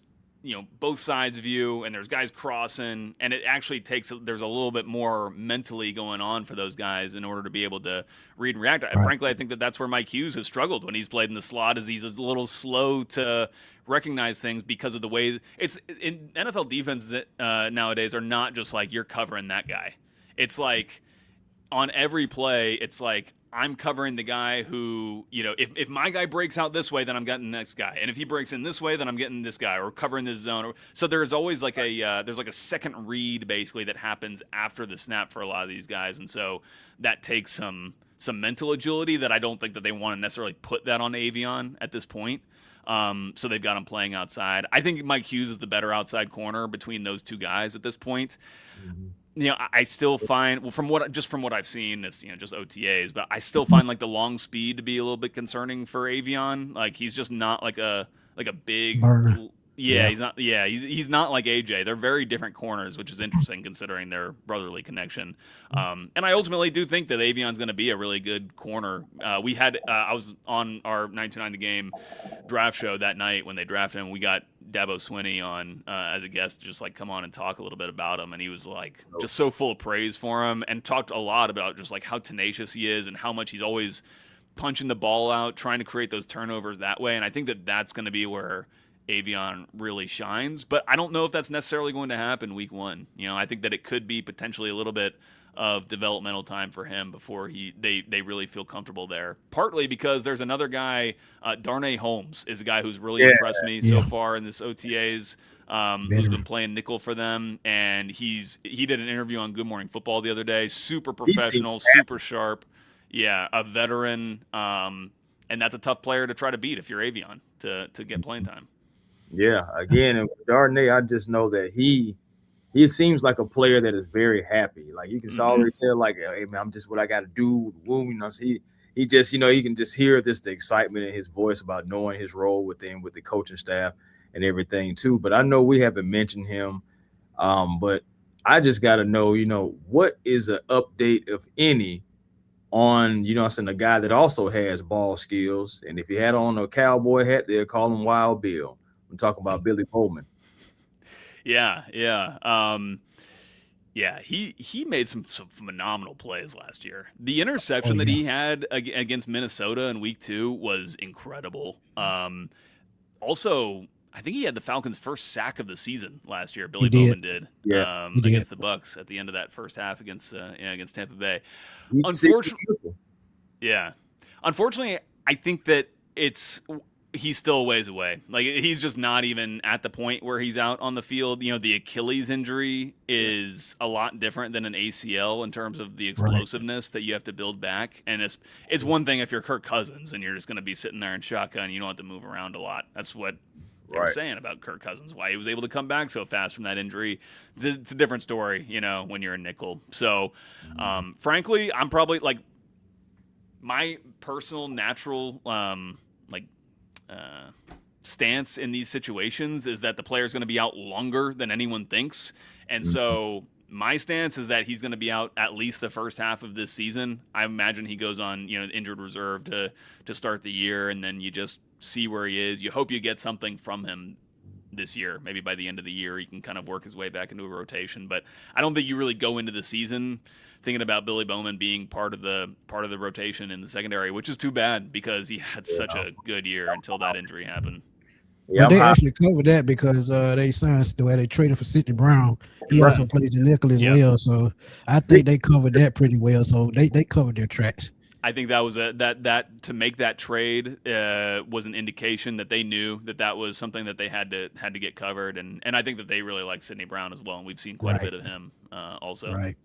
both sides of you, and there's guys crossing, and it actually there's a little bit more mentally going on for those guys in order to be able to read and react. Frankly, I think that's where Mike Hughes has struggled when he's played in the slot, is he's a little slow to recognize things because of the way it's in NFL defenses nowadays are not just like you're covering that guy. It's like on every play, it's like, I'm covering the guy who, if my guy breaks out this way, then I'm getting the next guy. And if he breaks in this way, then I'm getting this guy, or covering this zone. So there's always like there's like a second read basically that happens after the snap for a lot of these guys. And so that takes some mental agility that I don't think that they want to necessarily put that on Avion at this point. So they've got him playing outside. I think Mike Hughes is the better outside corner between those two guys at this point. Mm-hmm. I still find, from what I've seen, it's just OTAs, but I still find like the long speed to be a little bit concerning for Avion. Like, he's just not like a big burner. Yeah, he's not. Yeah, he's not like AJ. They're very different corners, which is interesting considering their brotherly connection. And I ultimately do think that Avion's going to be a really good corner. We had I was on our 929 The Game draft show that night when they drafted him. We got Dabo Swinney on as a guest, just like come on and talk a little bit about him. And he was like just so full of praise for him, and talked a lot about just like how tenacious he is and how much he's always punching the ball out, trying to create those turnovers that way. And I think that that's going to be where Avion really shines, but I don't know if that's necessarily going to happen week one. I think that it could be potentially a little bit of developmental time for him before they really feel comfortable there. Partly because there's another guy, Darnay Holmes is a guy who's really impressed me so far in this OTAs, who's been playing nickel for them, and he did an interview on Good Morning Football the other day. Super professional, super sharp. Yeah, a veteran, and that's a tough player to try to beat if you're Avion to get playing time. Yeah, again, and with Darnay, I just know that he seems like a player that is very happy. Like, you can already tell, like, hey man, I'm just what I got to do with the womb. So he just, you can just hear the excitement in his voice about knowing his role with the coaching staff and everything too. But I know we haven't mentioned him, but I just got to know, what is an update, if any, on, a guy that also has ball skills, and if he had on a cowboy hat, they'll call him Wild Bill. I'm talking about Billy Bowman. Yeah. He made some phenomenal plays last year. The interception that he had against Minnesota in week 2 was incredible. Also, I think he had the Falcons' first sack of the season last year. Billy Bowman did. Against the Bucs at the end of that first half against Tampa Bay. Unfortunately, I think that he's still a ways away. Like, he's just not even at the point where he's out on the field. The Achilles injury is a lot different than an ACL in terms of the explosiveness that you have to build back. And it's one thing if you're Kirk Cousins and you're just going to be sitting there in shotgun, you don't have to move around a lot. That's what they were saying about Kirk Cousins, why he was able to come back so fast from that injury. It's a different story, when you're a nickel. So, frankly, I'm probably like my personal natural stance in these situations is that the player is going to be out longer than anyone thinks. And so my stance is that he's going to be out at least the first half of this season. I imagine he goes on, injured reserve to start the year, and then you just see where he is. You hope you get something from him this year. Maybe by the end of the year, he can kind of work his way back into a rotation. But I don't think you really go into the season thinking about Billy Bowman being part of the rotation in the secondary, which is too bad because he had such a good year until that injury happened. Yeah, But they actually covered that because they signed the way they traded for Sidney Brown. He also plays the nickel as well. So I think they covered that pretty well. So they covered their tracks. I think that was that to make that trade was an indication that they knew that was something that they had to get covered, and I think that they really like Sidney Brown as well, and we've seen quite a bit of him also. Right.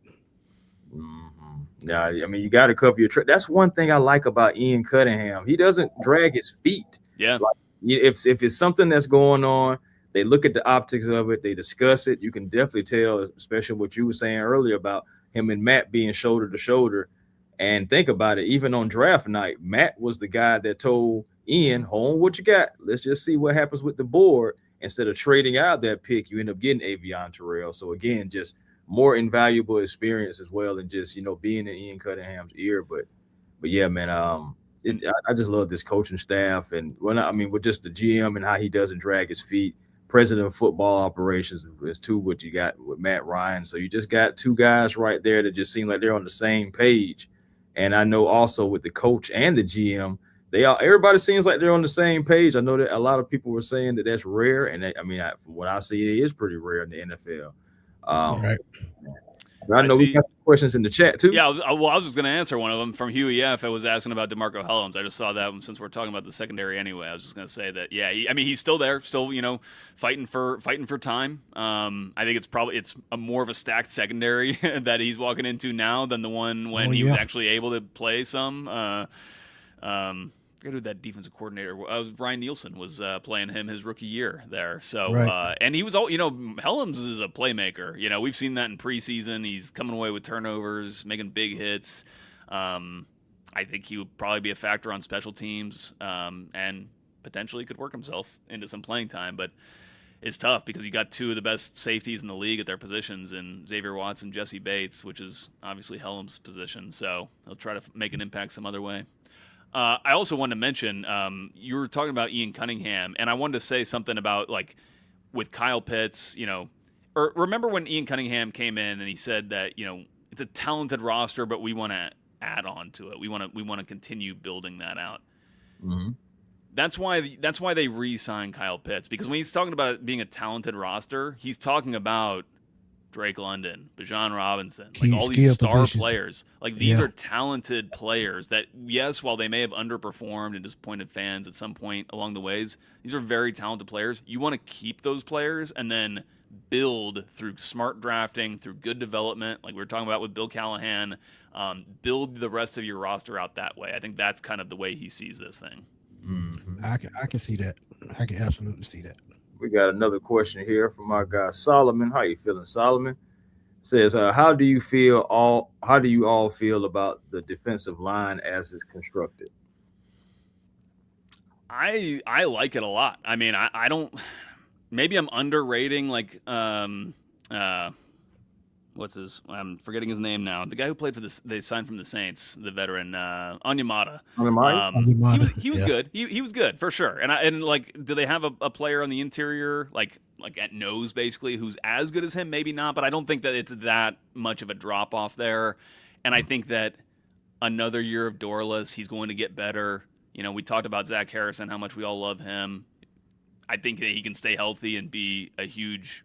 Mm-hmm. Yeah, I mean, you got to cover your trade. That's one thing I like about Ian Cunningham. He doesn't drag his feet. Yeah. Like, if it's something that's going on, they look at the optics of it, they discuss it. You can definitely tell, especially what you were saying earlier about him and Matt being shoulder to shoulder. And think about it, even on draft night, Matt was the guy that told Ian, hold on what you got. Let's just see what happens with the board. Instead of trading out that pick, you end up getting Avion Terrell. So again, just more invaluable experience as well, and just being in Ian Cunningham's ear. But yeah, man, I just love this coaching staff, and with just the GM and how he doesn't drag his feet. President of football operations is too what you got with Matt Ryan. So you just got two guys right there that just seem like they're on the same page. And I know also with the coach and the GM, everybody seems like they're on the same page. I know that a lot of people were saying that that's rare, and from what I see, it is pretty rare in the NFL. Right. I know we got some questions in the chat too. Yeah, I was just going to answer one of them from Huey F. I was asking about DeMarco Hellams. I just saw that since we're talking about the secondary anyway. I was just going to say that he's still there, still fighting for time. I think it's a more of a stacked secondary that he's walking into now than the one when he was actually able to play some. I forget who that defensive coordinator was. Brian Nielsen was playing him his rookie year there. So, and he was Hellams is a playmaker. We've seen that in preseason. He's coming away with turnovers, making big hits. I think he would probably be a factor on special teams, and potentially could work himself into some playing time. But it's tough because you got two of the best safeties in the league at their positions in Xavier Watson, Jesse Bates, which is obviously Hellams' position. So he'll try to make an impact some other way. I also wanted to mention, you were talking about Ian Cunningham, and I wanted to say something about, with Kyle Pitts, or remember when Ian Cunningham came in and he said that, it's a talented roster, but we want to add on to it. We want to continue building that out. Mm-hmm. That's why they re-signed Kyle Pitts, because when he's talking about it being a talented roster, he's talking about Drake London, Bijan Robinson, all these star players. These are talented players that, yes, while they may have underperformed and disappointed fans at some point along the ways, these are very talented players. You want to keep those players and then build through smart drafting, through good development, like we were talking about with Bill Callahan, build the rest of your roster out that way. I think that's kind of the way he sees this thing. Mm-hmm. I can see that. I can absolutely see that. We got another question here from our guy Solomon. How you feeling, Solomon? Says, how do you all feel about the defensive line as it's constructed? I like it a lot. I mean, I don't. Maybe I'm underrating I'm forgetting his name now. The guy who played for they signed from the Saints, the veteran Onyemata. He was good. He was good for sure. And do they have a player on the interior like at nose basically who's as good as him? Maybe not, but I don't think that it's that much of a drop off there. And I think that another year of Dorless, he's going to get better. We talked about Zach Harrison, how much we all love him. I think that he can stay healthy and be a huge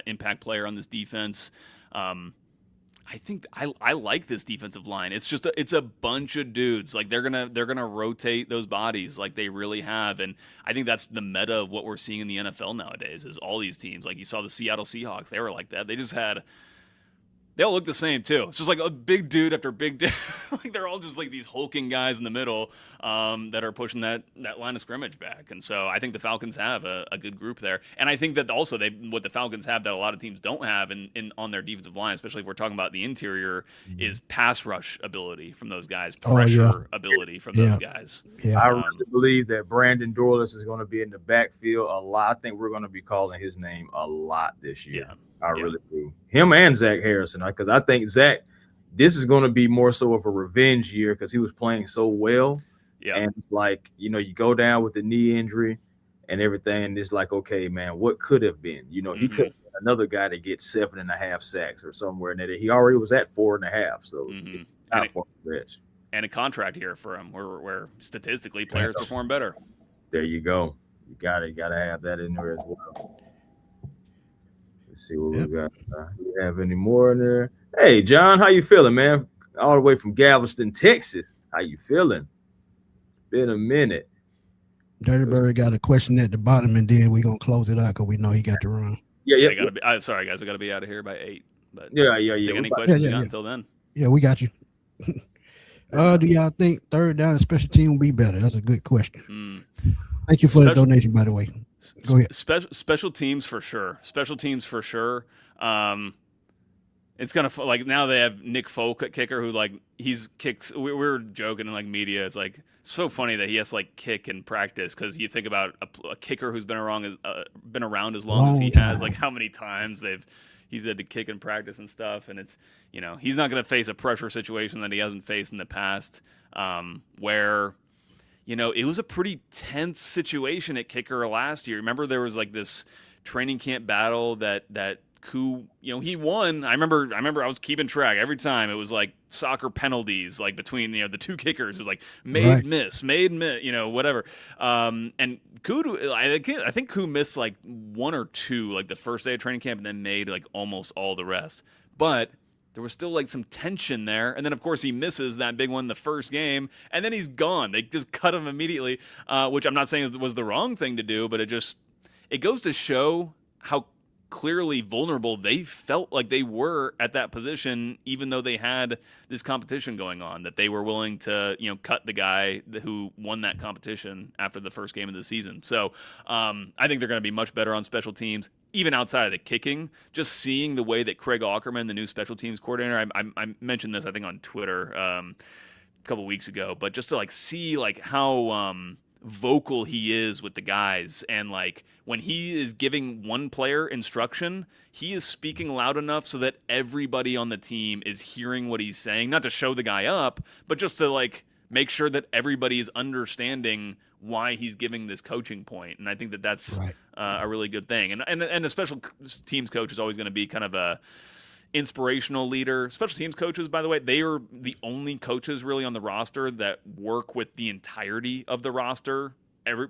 impact player on this defense. I think I like this defensive line. It's just it's a bunch of dudes. They're gonna rotate those bodies like they really have, and I think that's the meta of what we're seeing in the NFL nowadays. Is all these teams, like you saw the Seattle Seahawks, they were like that. They all look the same too. It's just like a big dude after big dude. They're all just these hulking guys in the middle that are pushing that line of scrimmage back. And so I think the Falcons have a good group there. And I think that also what the Falcons have that a lot of teams don't have on their defensive line, especially if we're talking about the interior, is pass rush ability from those guys, pressure ability from those guys. Yeah. I really believe that Brandon Dorless is going to be in the backfield a lot. I think we're going to be calling his name a lot this year. Yeah. I really do. Him and Zach Harrison, because I think Zach, this is going to be more so of a revenge year because he was playing so well. Yeah. And it's you go down with the knee injury and everything, and it's okay, man, what could have been? He could have been another guy to get 7.5 sacks or somewhere in there. He already was at 4.5, so it's not for the best. And a contract here for him where statistically players perform better. There you go. You gotta have that in there as well. Let's see what we got. Do we have any more in there? Hey, John, how you feeling, man? All the way from Galveston, Texas. How you feeling? Been a minute. Dirty Bird got a question at the bottom, and then we're gonna close it out because we know he got to run. Sorry, guys, I gotta be out of here by 8. But yeah. Take any questions you got until then. Yeah, we got you. Do y'all think third down and special team will be better? That's a good question. Thank you for the donation, by the way. Go ahead. Special teams for sure. Special teams for sure. It's kind of like now they have Nick Folk at kicker who like he's kicks. We were joking in like media. It's like so funny that he has to like kick in practice because you think about a kicker who's been around as long as he has. Like how many times he's had to kick in practice and stuff, and it's he's not going to face a pressure situation that he hasn't faced in the past, where it was a pretty tense situation at kicker last year. Remember there was like this training camp battle that Koo, he won. I remember I was keeping track every time. It was like soccer penalties, like between the two kickers. It was like made miss, whatever. And Koo, I think Koo missed like 1 or 2 like the first day of training camp, and then made like almost all the rest. But there was still like some tension there, and then of course he misses that big one the first game, and then he's gone. They just cut him immediately, which I'm not saying was the wrong thing to do, but it goes to show how clearly vulnerable they felt like they were at that position, even though they had this competition going on, that they were willing to cut the guy who won that competition after the first game of the season. So I think they're going to be much better on special teams, even outside of the kicking. Just seeing the way that Craig Aukerman, the new special teams coordinator, I mentioned this I think on Twitter a couple weeks ago, but just to like see like how vocal he is with the guys, and like when he is giving one player instruction, he is speaking loud enough so that everybody on the team is hearing what he's saying, not to show the guy up, but just to like make sure that everybody is understanding why he's giving this coaching point. And I think that that's a really good thing. And a special teams coach is always going to be kind of a inspirational leader. Special teams coaches, by the way, they are the only coaches really on the roster that work with the entirety of the roster.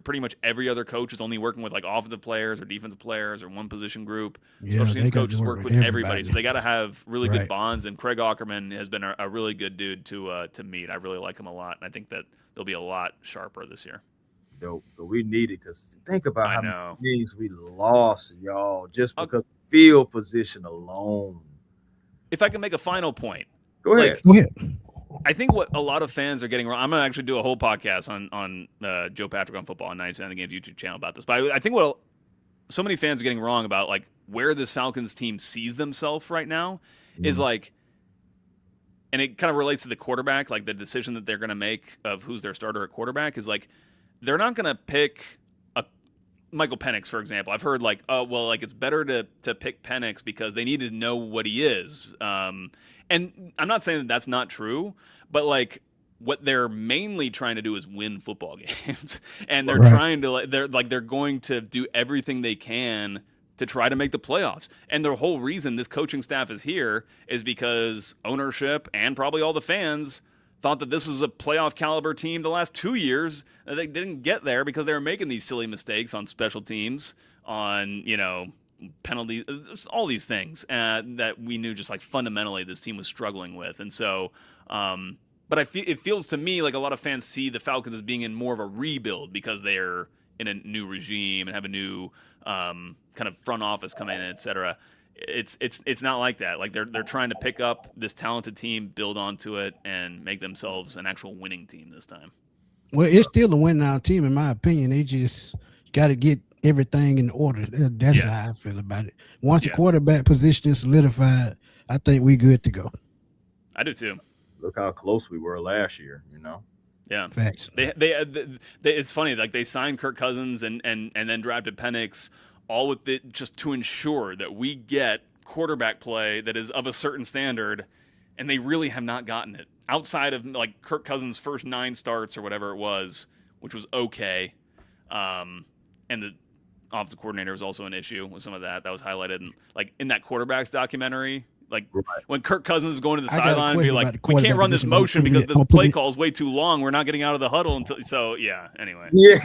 Pretty much every other coach is only working with like offensive players or defensive players or one position group. Special teams coaches work with everybody, so they got to have really good bonds. And Craig Aukerman has been a really good dude to meet. I really like him a lot, and I think that they'll be a lot sharper this year. Dope. But we need it because think about how many games we lost, y'all, just because field position alone. If I can make a final point. Go ahead. I think what a lot of fans are getting wrong, I'm going to actually do a whole podcast on Joe Patrick on Football on 97 Games YouTube channel about this. But I think what so many fans are getting wrong about like where this Falcons team sees themselves right now is like, and it kind of relates to the quarterback, like the decision that they're going to make of who's their starter at quarterback is like, they're not going to pick Michael Penix, for example. I've heard like, oh, well, like it's better to pick Penix because they need to know what he is. And I'm not saying that that's not true, but like what they're mainly trying to do is win football games. And they're trying to they're going to do everything they can to try to make the playoffs. And the whole reason this coaching staff is here is because ownership and probably all the fans thought that this was a playoff caliber team the last 2 years. They didn't get there because they were making these silly mistakes on special teams, on, penalties, all these things that we knew just like fundamentally this team was struggling with. And so, but it feels to me like a lot of fans see the Falcons as being in more of a rebuild because they're in a new regime and have a new kind of front office come in, et cetera. It's not like that. Like they're trying to pick up this talented team, build onto it, and make themselves an actual winning team this time. Well, it's still a win-now team, in my opinion. They just got to get everything in order. That's how I feel about it. Once the quarterback position is solidified, I think we good to go. I do too. Look how close we were last year, Yeah, facts. They it's funny, like they signed Kirk Cousins and then drafted Penix, all with it just to ensure that we get quarterback play that is of a certain standard, and they really have not gotten it outside of like Kirk Cousins' first 9 starts or whatever it was, which was okay. And the offensive coordinator was also an issue with some of that was highlighted in that quarterbacks documentary. Like when Kirk Cousins is going to the sideline and be like, we can't run this motion because this play call is way too long. We're not getting out of the huddle until. So yeah. Anyway. Yeah.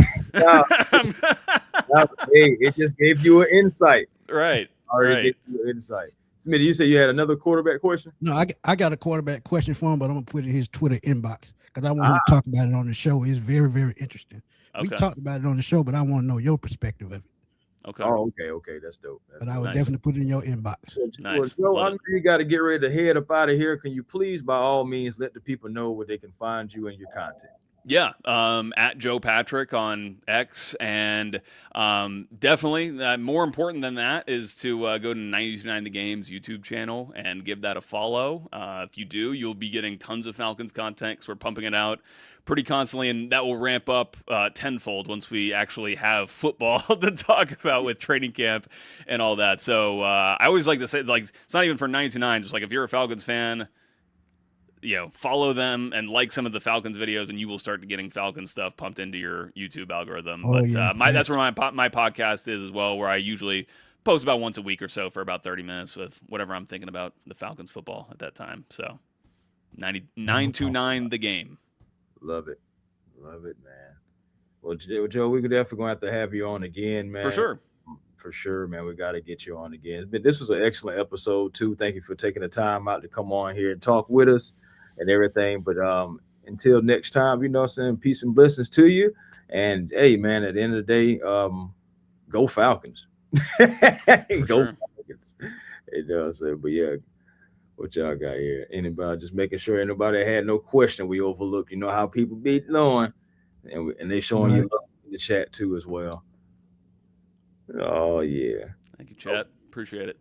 Hey, it just gave you an insight. Right. Already gave you an insight. Smitty, you said you had another quarterback question? No, I got a quarterback question for him, but I'm gonna put it in his Twitter inbox because I want him to talk about it on the show. It's very, very interesting. We talked about it on the show, but I want to know your perspective of it. Okay. Oh, okay. That's dope. But I would definitely put it in your inbox. Nice. Well, Joe, I know you got to get ready to head up out of here. Can you please, by all means, let the people know where they can find you and your content? Yeah, at Joe Patrick on X, and definitely more important than that is to go to 929 The Game's YouTube channel and give that a follow. If you do, you'll be getting tons of Falcons content because we're pumping it out pretty constantly, and that will ramp up tenfold once we actually have football to talk about with training camp and all that. So I always like to say, like, it's not even for 929, just like if you're a Falcons fan, follow them and like some of the Falcons videos, and you will start getting Falcons stuff pumped into your YouTube algorithm. That's where my podcast is as well, where I usually post about once a week or so for about 30 minutes with whatever I'm thinking about the Falcons football at that time. So 929 The Game. Love it, man. Well, Joe, we're definitely going to have you on again, man. For sure, man. We got to get you on again. But this was an excellent episode too. Thank you for taking the time out to come on here and talk with us and everything. But until next time, what I'm saying, peace and blessings to you. And hey, man, at the end of the day, go Falcons. Falcons. It does. But yeah, what y'all got here? Anybody just making sure anybody had no question we overlooked. You know how people be knowing, and they showing you love in the chat too as well. Oh yeah. Thank you, chat. Appreciate it.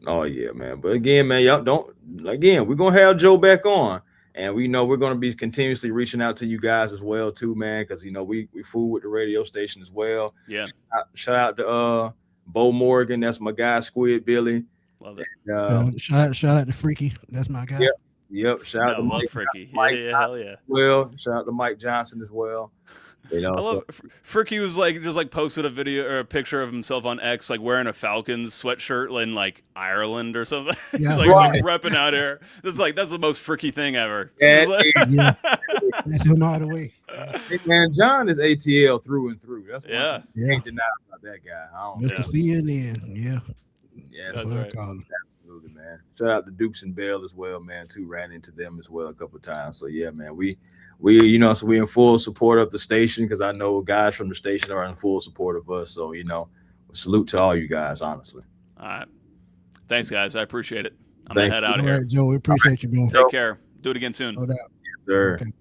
Oh yeah, man. But again, man, we're gonna have Joe back on, and we know we're gonna be continuously reaching out to you guys as well too, man, because we fool with the radio station as well. Yeah. Shout out to Bo Morgan, that's my guy, Squid Billy. Love it. And, shout out to Freaky, that's my guy. Yep. Shout out to Mike Freaky. Mike Hell yeah. Well, shout out to Mike Johnson as well. I love Fricky was just posted a video or a picture of himself on X, like wearing a Falcons sweatshirt in like Ireland or something. Yeah, like repping out here. That's the most Fricky thing ever. That's him all the way. Hey, man, John is ATL through and through. That's yeah. Can't deny about that guy. Mr. CNN, yeah. That's what I call him. Absolutely, man. Shout out to Dukes and Bell as well, man. Too, ran into them as well a couple of times. So yeah, man, we we're in full support of the station because I know guys from the station are in full support of us. So salute to all you guys, honestly. All right, thanks, guys. I appreciate it. I'm gonna head out of here. All right, Joe. We appreciate you, man. Take care. Do it again soon. No doubt. Yes, sir. Okay.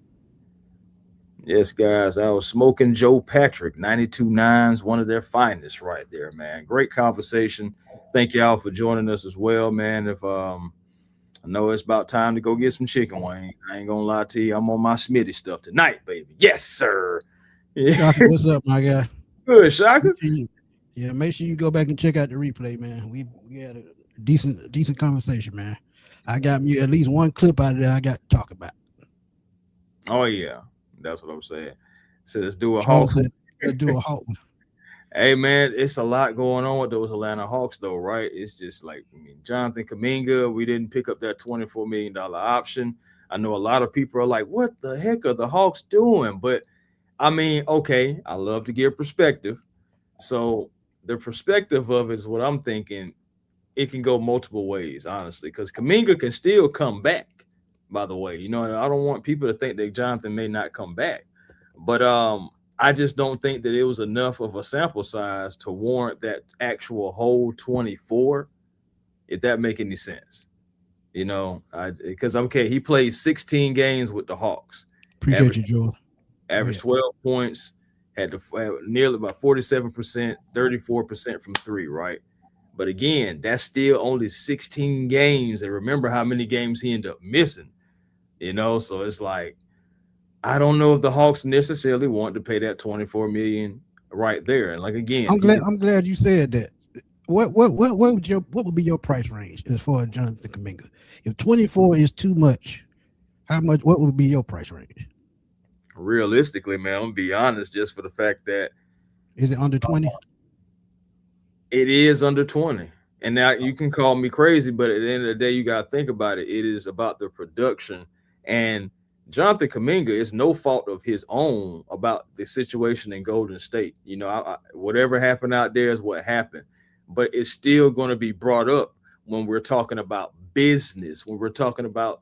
Yes, guys. I was smoking Joe Patrick, 92.9s, one of their finest right there, man. Great conversation. Thank y'all for joining us as well, man. If I know it's about time to go get some chicken wings. I ain't gonna lie to you. I'm on my Smitty stuff tonight, baby. Yes, sir. Shaka, what's up, my guy? Good, Shaka. Make sure you go back and check out the replay, man. We had a decent conversation, man. I got me at least one clip out of there I got to talk about. Oh yeah, that's what I'm saying. So let's do a Hawks. Let's do a Hawks. Hey man, it's a lot going on with those Atlanta Hawks, though, right? It's just like, Jonathan Kuminga, we didn't pick up that $24 million option. I know a lot of people are like, what the heck are the Hawks doing? But okay, I love to give perspective. So the perspective of it is what I'm thinking. It can go multiple ways, honestly, because Kuminga can still come back, by the way. I don't want people to think that Jonathan may not come back. But I just don't think that it was enough of a sample size to warrant that actual whole 24, if that make any sense. Because he played 16 games with the Hawks. Appreciate you, Joe. Averaged 12 points, had nearly about 47%, 34% from three, right? But again, that's still only 16 games. And remember how many games he ended up missing, So it's like, I don't know if the Hawks necessarily want to pay that $24 million right there. And like again, I'm glad you said that. What would be your price range as far as Jonathan Kuminga? If 24 is too much, what would be your price range? Realistically, man, I'm gonna be honest, just for the fact that is it under 20? It is under 20. And now you can call me crazy, but at the end of the day, you gotta think about it. It is about the production and Jonathan Kuminga is no fault of his own about the situation in Golden State. Whatever happened out there is what happened, but it's still going to be brought up when we're talking about business, when we're talking about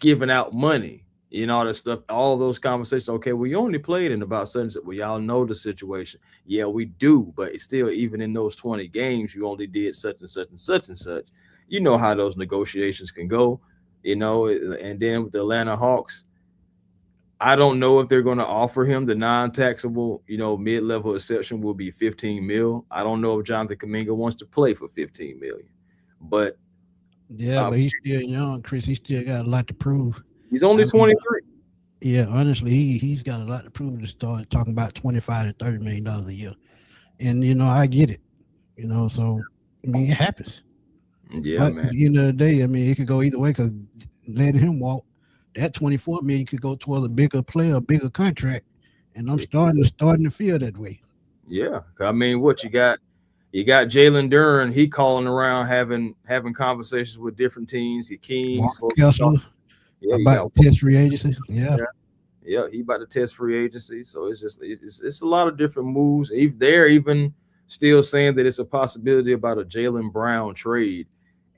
giving out money, all that stuff, all those conversations. Okay, we only played in about such. Well, y'all know the situation. Yeah, we do, but it's still, even in those 20 games, you only did such and such and such and such. You know how those negotiations can go. And then with the Atlanta Hawks, I don't know if they're going to offer him the non-taxable, mid-level exception will be 15 mil. I don't know if Jonathan Kuminga wants to play for 15 million, but but he's still young, Chris. He still got a lot to prove. He's only 23. Yeah, honestly, he's got a lot to prove to start talking about $25 to $30 million a year. And I get it. So I mean, it happens. Yeah, but man. At the end of the day, I mean, it could go either way, because letting him walk, that 24 million could go towards a bigger player, a bigger contract. And I'm starting to feel that way. Yeah. I mean, what you got Jalen Duren, he calling around having conversations with different teams. The Kings, about test free agency. Yeah, he about to test free agency. So it's a lot of different moves. They're even still saying that it's a possibility about a Jaylen Brown trade.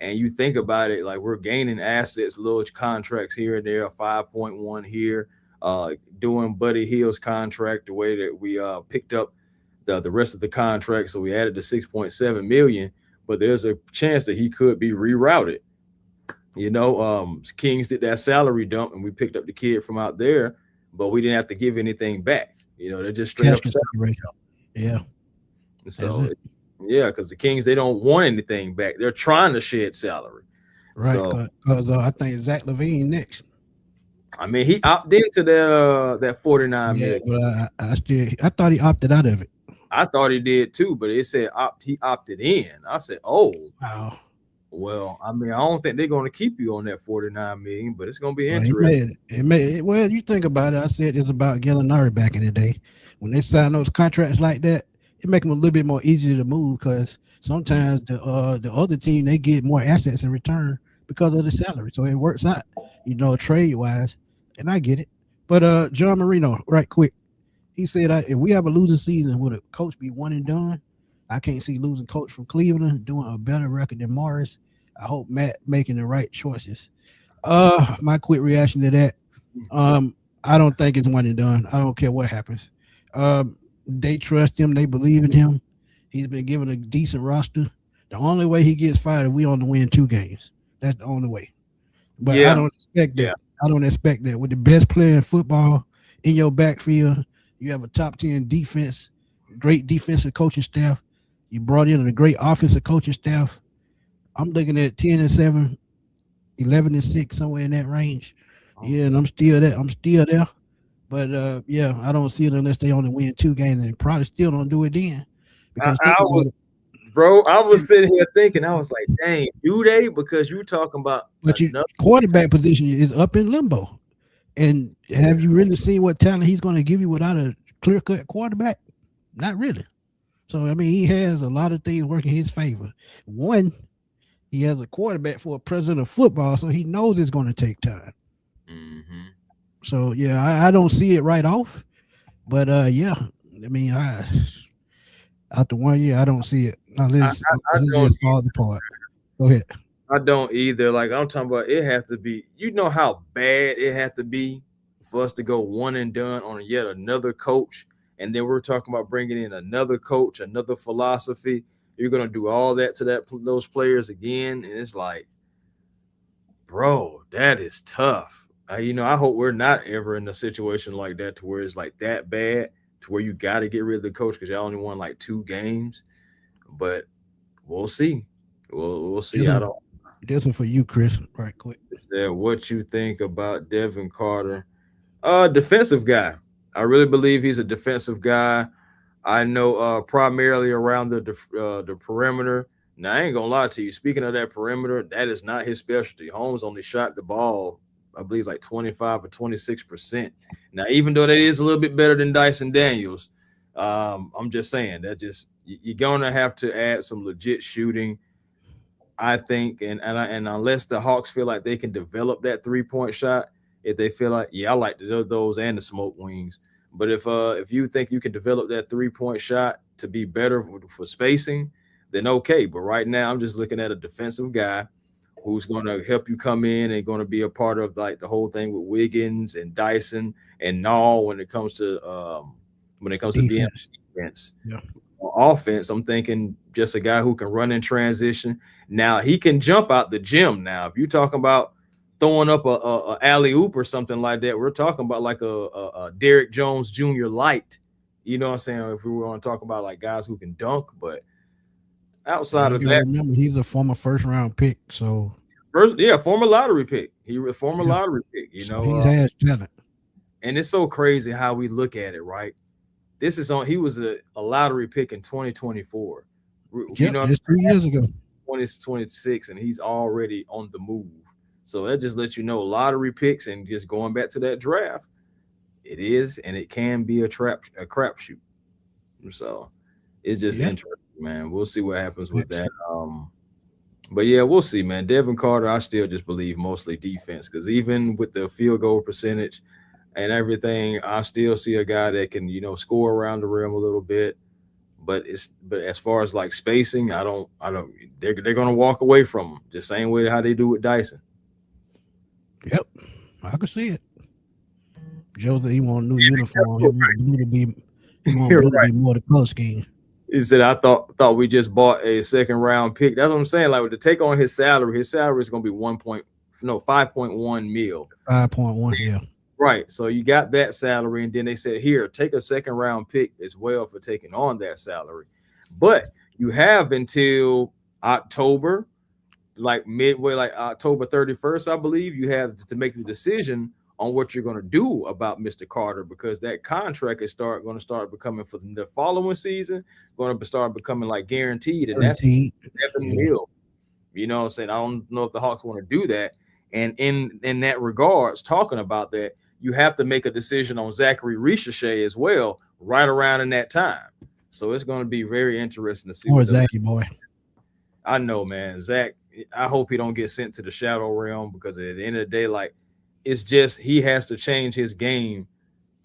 And you think about it, like, we're gaining assets, little contracts here and there, 5.1 here, doing Buddy Hield's contract the way that we picked up the rest of the contract. So we added the 6.7 million, but there's a chance that he could be rerouted. Kings did that salary dump and we picked up the kid from out there, but we didn't have to give anything back. They're just straight up salary dump. Yeah. So because the Kings, they don't want anything back. They're trying to shed salary. Right. Because I think Zach LaVine next. I mean, he opted into that 49 million. But I thought he opted out of it. I thought he did too, but it said he opted in. I said, oh, wow. Well, I mean, I don't think they're going to keep you on that 49 million, but it's going to be interesting. Well, you think about it. I said it's about Gallinari back in the day. When they sign those contracts like that, it make them a little bit more easier to move, because sometimes the other team, they get more assets in return because of the salary. So it works out, trade wise. And I get it. But John Marino, right quick, he said, if we have a losing season, would a coach be one and done? I can't see losing coach from Cleveland doing a better record than Morris. I hope Matt making the right choices. My quick reaction to that, I don't think it's one and done. I don't care what happens. They trust him. They believe in him. He's been given a decent roster. The only way he gets fired is we only win 2 games. That's the only way. But I don't expect that. I don't expect that. With the best player in football in your backfield, you have a top 10 defense, great defensive coaching staff. You brought in a great offensive coaching staff. I'm looking at 10-7, 11-6, somewhere in that range. Yeah, and I'm still there. But I don't see it unless they only win 2 games, and probably still don't do it then. Because I was sitting here thinking, I was like, dang, do they? Because you're talking about, but your quarterback position is up in limbo. And have you really seen what talent he's going to give you without a clear-cut quarterback? Not really. So, I mean, he has a lot of things working in his favor. One, he has a quarterback for a president of football, so he knows it's going to take time. Mm-hmm. So, I don't see it right off. But, I mean, after 1 year, I don't see it. Unless it just falls apart. Go ahead. I don't either. Like, I'm talking about, it has to be, how bad it had to be for us to go one and done on yet another coach. And then we're talking about bringing in another coach, another philosophy. You're going to do all that to those players again. And it's like, bro, that is tough. I hope we're not ever in a situation like that to where it's like that bad, to where you got to get rid of the coach because y'all only won like 2 games. But we'll see. We'll see. This one for you, Chris, right quick. What you think about Devin Carter? Defensive guy. I really believe he's a defensive guy. I know primarily around the perimeter. Now, I ain't going to lie to you. Speaking of that perimeter, that is not his specialty. Holmes only shot the ball, I believe, like 25 or 26%. Now, even though that is a little bit better than Dyson Daniels, I'm just saying that you're going to have to add some legit shooting, I think. And unless the Hawks feel like they can develop that 3-point shot, if they feel like, yeah, I like those and the smoke wings. But if you think you can develop that 3-point shot to be better for spacing, then okay. But right now, I'm just looking at a defensive guy who's going to help you come in and going to be a part of like the whole thing with Wiggins and Dyson and Nall when it comes to being defense. Yeah. Offense, I'm thinking just a guy who can run in transition. Now he can jump out the gym. Now, if you're talking about throwing up a alley oop or something like that, we're talking about like a Derrick Jones Jr. light. You know what I'm saying? If we want to talk about like guys who can dunk, but outside of that, remember he's a former first round pick. So former lottery pick. He was a former lottery pick. You know, he has talent. And it's so crazy how we look at it, right? He was a lottery pick in 2024. You know, just 3 years ago. 2026, and he's already on the move. So that just lets you know lottery picks and just going back to that draft, it is and it can be a crapshoot. So it's just interesting, man. We'll see what happens with that. But yeah, we'll see, man. Devin Carter, I still just believe mostly defense because even with the field goal percentage and everything, I still see a guy that can, score around the rim a little bit. But as far as like spacing, I don't. They're gonna walk away from him the same way how they do with Dyson. Yep, I can see it. Joe said he want a new uniform. He want blue to be more the color scheme. He said, "I thought we just bought a second round pick." That's what I'm saying. Like to take on his salary is going to be 5.1 mil. 5.1, yeah. Right. So you got that salary, and then they said, "Here, take a second round pick as well for taking on that salary." But you have until October, like midway, like October 31st, I believe, you have to make the decision on what you're going to do about Mr. Carter, because that contract is going to start becoming for the following season, going to start becoming like guaranteed, and that's 7 mil. You know what I'm saying? I don't know if the Hawks want to do that. And in that regards, talking about that, you have to make a decision on Zachary Ricochet as well, right around in that time. So it's going to be very interesting to see. Or Zachy boy. I know, man. Zach, I hope he don't get sent to the shadow realm, because at the end of the day, like, it's just he has to change his game,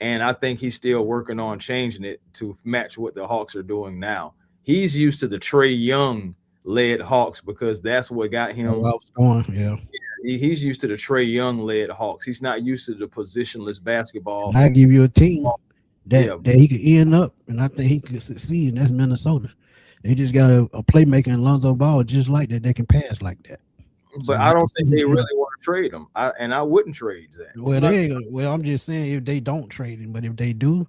and I think he's still working on changing it to match what the Hawks are doing now. He's used to the Trae Young led Hawks because that's what got him. He's used to the Trae Young led Hawks. He's not used to the positionless basketball. And I give you a team that he could end up, and I think he could succeed, and that's Minnesota. They just got a playmaker in Lonzo Ball just like that. They can pass like that. But I don't think they really want to trade him. I wouldn't trade that. Well, I'm just saying if they don't trade him, but if they do,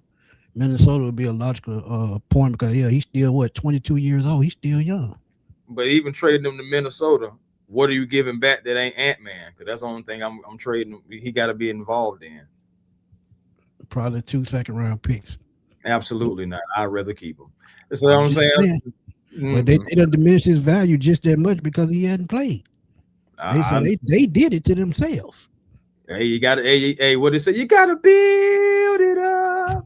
Minnesota would be a logical point, because he's still 22 years old. He's still young. But even trading him to Minnesota, what are you giving back that ain't Ant-Man? Because that's the only thing I'm trading. He got to be involved in. Probably 2 second-round picks. Absolutely not. I'd rather keep him. That's what I'm saying. But they didn't diminish his value just that much because he hadn't played. They did it to themselves. Hey, you got to. Hey, what they say? You got to build it up.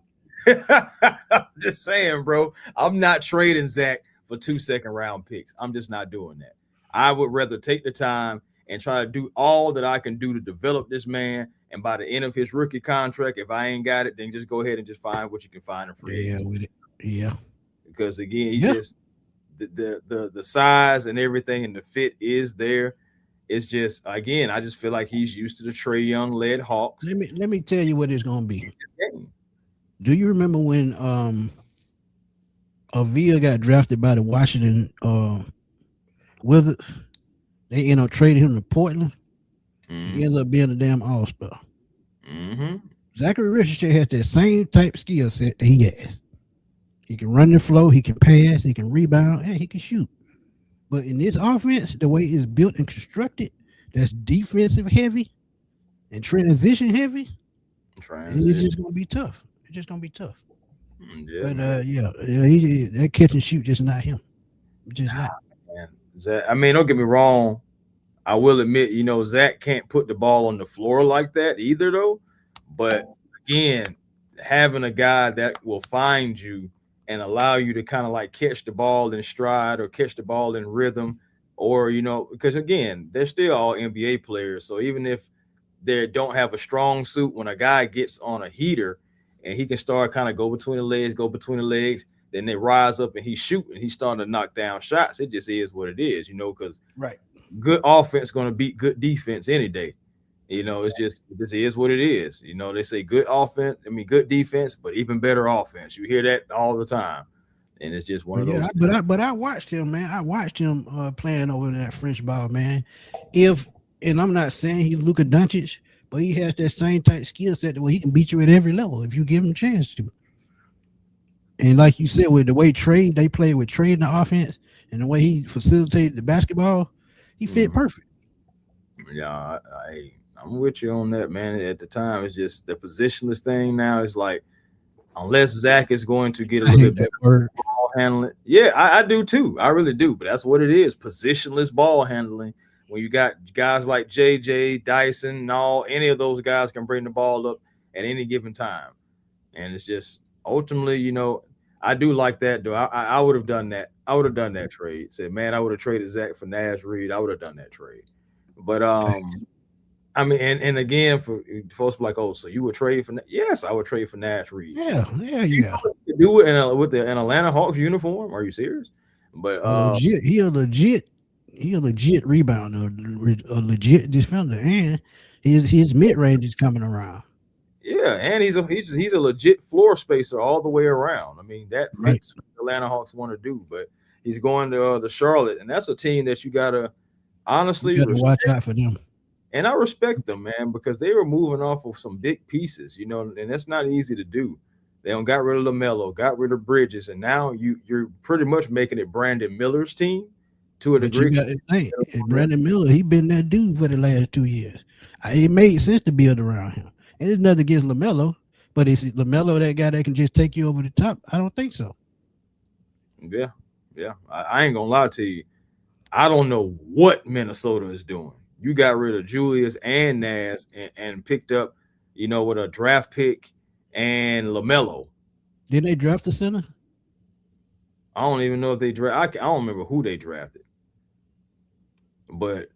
I'm just saying, bro. I'm not trading Zach for 2 second-round picks. I'm just not doing that. I would rather take the time and try to do all that I can do to develop this man. And by the end of his rookie contract, if I ain't got it, then just go ahead and just find what you can find in free agency. With it. Yeah. Because again, just the size and everything and the fit is there. It's just, again, I just feel like he's used to the Trae Young led Hawks. Let me tell you what it's gonna be. Do you remember when Avila got drafted by the Washington Wizards? They ended up trading him to Portland. He ends up being a damn all-star. Zachary Ricochet has that same type skill set that he has. He can run the flow, he can pass, he can rebound, and he can shoot. But in this offense, the way it's built and constructed, that's defensive heavy and transition heavy, it's just gonna be tough. It's just gonna be tough. But that catch and shoot just not him. Just not. Man. Zach, I mean, don't get me wrong. I will admit, Zach can't put the ball on the floor like that either, though. But again, having a guy that will find you and allow you to kind of like catch the ball in stride or catch the ball in rhythm, or, because again, they're still all NBA players. So even if they don't have a strong suit. When a guy gets on a heater and he can start kind of go between the legs, then they rise up and he's shooting. He's starting to knock down shots. It just is what it is, because Right. good offense going to beat good defense any day. It's just this is what it is. They say good defense, but even better offense. You hear that all the time, and it's just one of those. But I watched him, man. I watched him playing over in that French ball, man. And I'm not saying he's Luka Doncic, but he has that same type skill set where he can beat you at every level if you give him a chance to. And like you said, with the way they played with Trey in the offense and the way he facilitated the basketball, he fit perfect. Yeah, I'm with you on that, man. At the time, it's just the positionless thing now is like, unless Zach is going to get a little bit better ball handling. Yeah, I do too. I really do. But that's what it is. Positionless ball handling. When you got guys like JJ, Dyson, any of those guys can bring the ball up at any given time. And it's just ultimately, I do like that, though. I would have done that. I would have done that trade. Said, man, I would have traded Zach for Nash Reed. I would have done that trade. But I mean, and again, for folks like, oh, so you would trade for? Yes, I would trade for Nash Reed. Yeah. Do it with an Atlanta Hawks uniform? Are you serious? But he a legit rebounder, a legit defender, and his mid range is coming around. Yeah, and he's a legit floor spacer all the way around. I mean, that fits what the Atlanta Hawks want to do. But he's going to the Charlotte, and that's a team that you gotta honestly watch out for them. And I respect them, man, because they were moving off of some big pieces, and that's not easy to do. They got rid of LaMelo, got rid of Bridges, and now you're pretty much making it Brandon Miller's team to a degree. Brandon Miller, he been that dude for the last 2 years. It made sense to build around him. And it's nothing against LaMelo, but is LaMelo that guy that can just take you over the top? I don't think so. Yeah. I ain't gonna lie to you. I don't know what Minnesota is doing. You got rid of Julius and Nash and picked up, with a draft pick and LaMelo. Did they draft the center? I don't even know if they draft. I don't remember who they drafted. But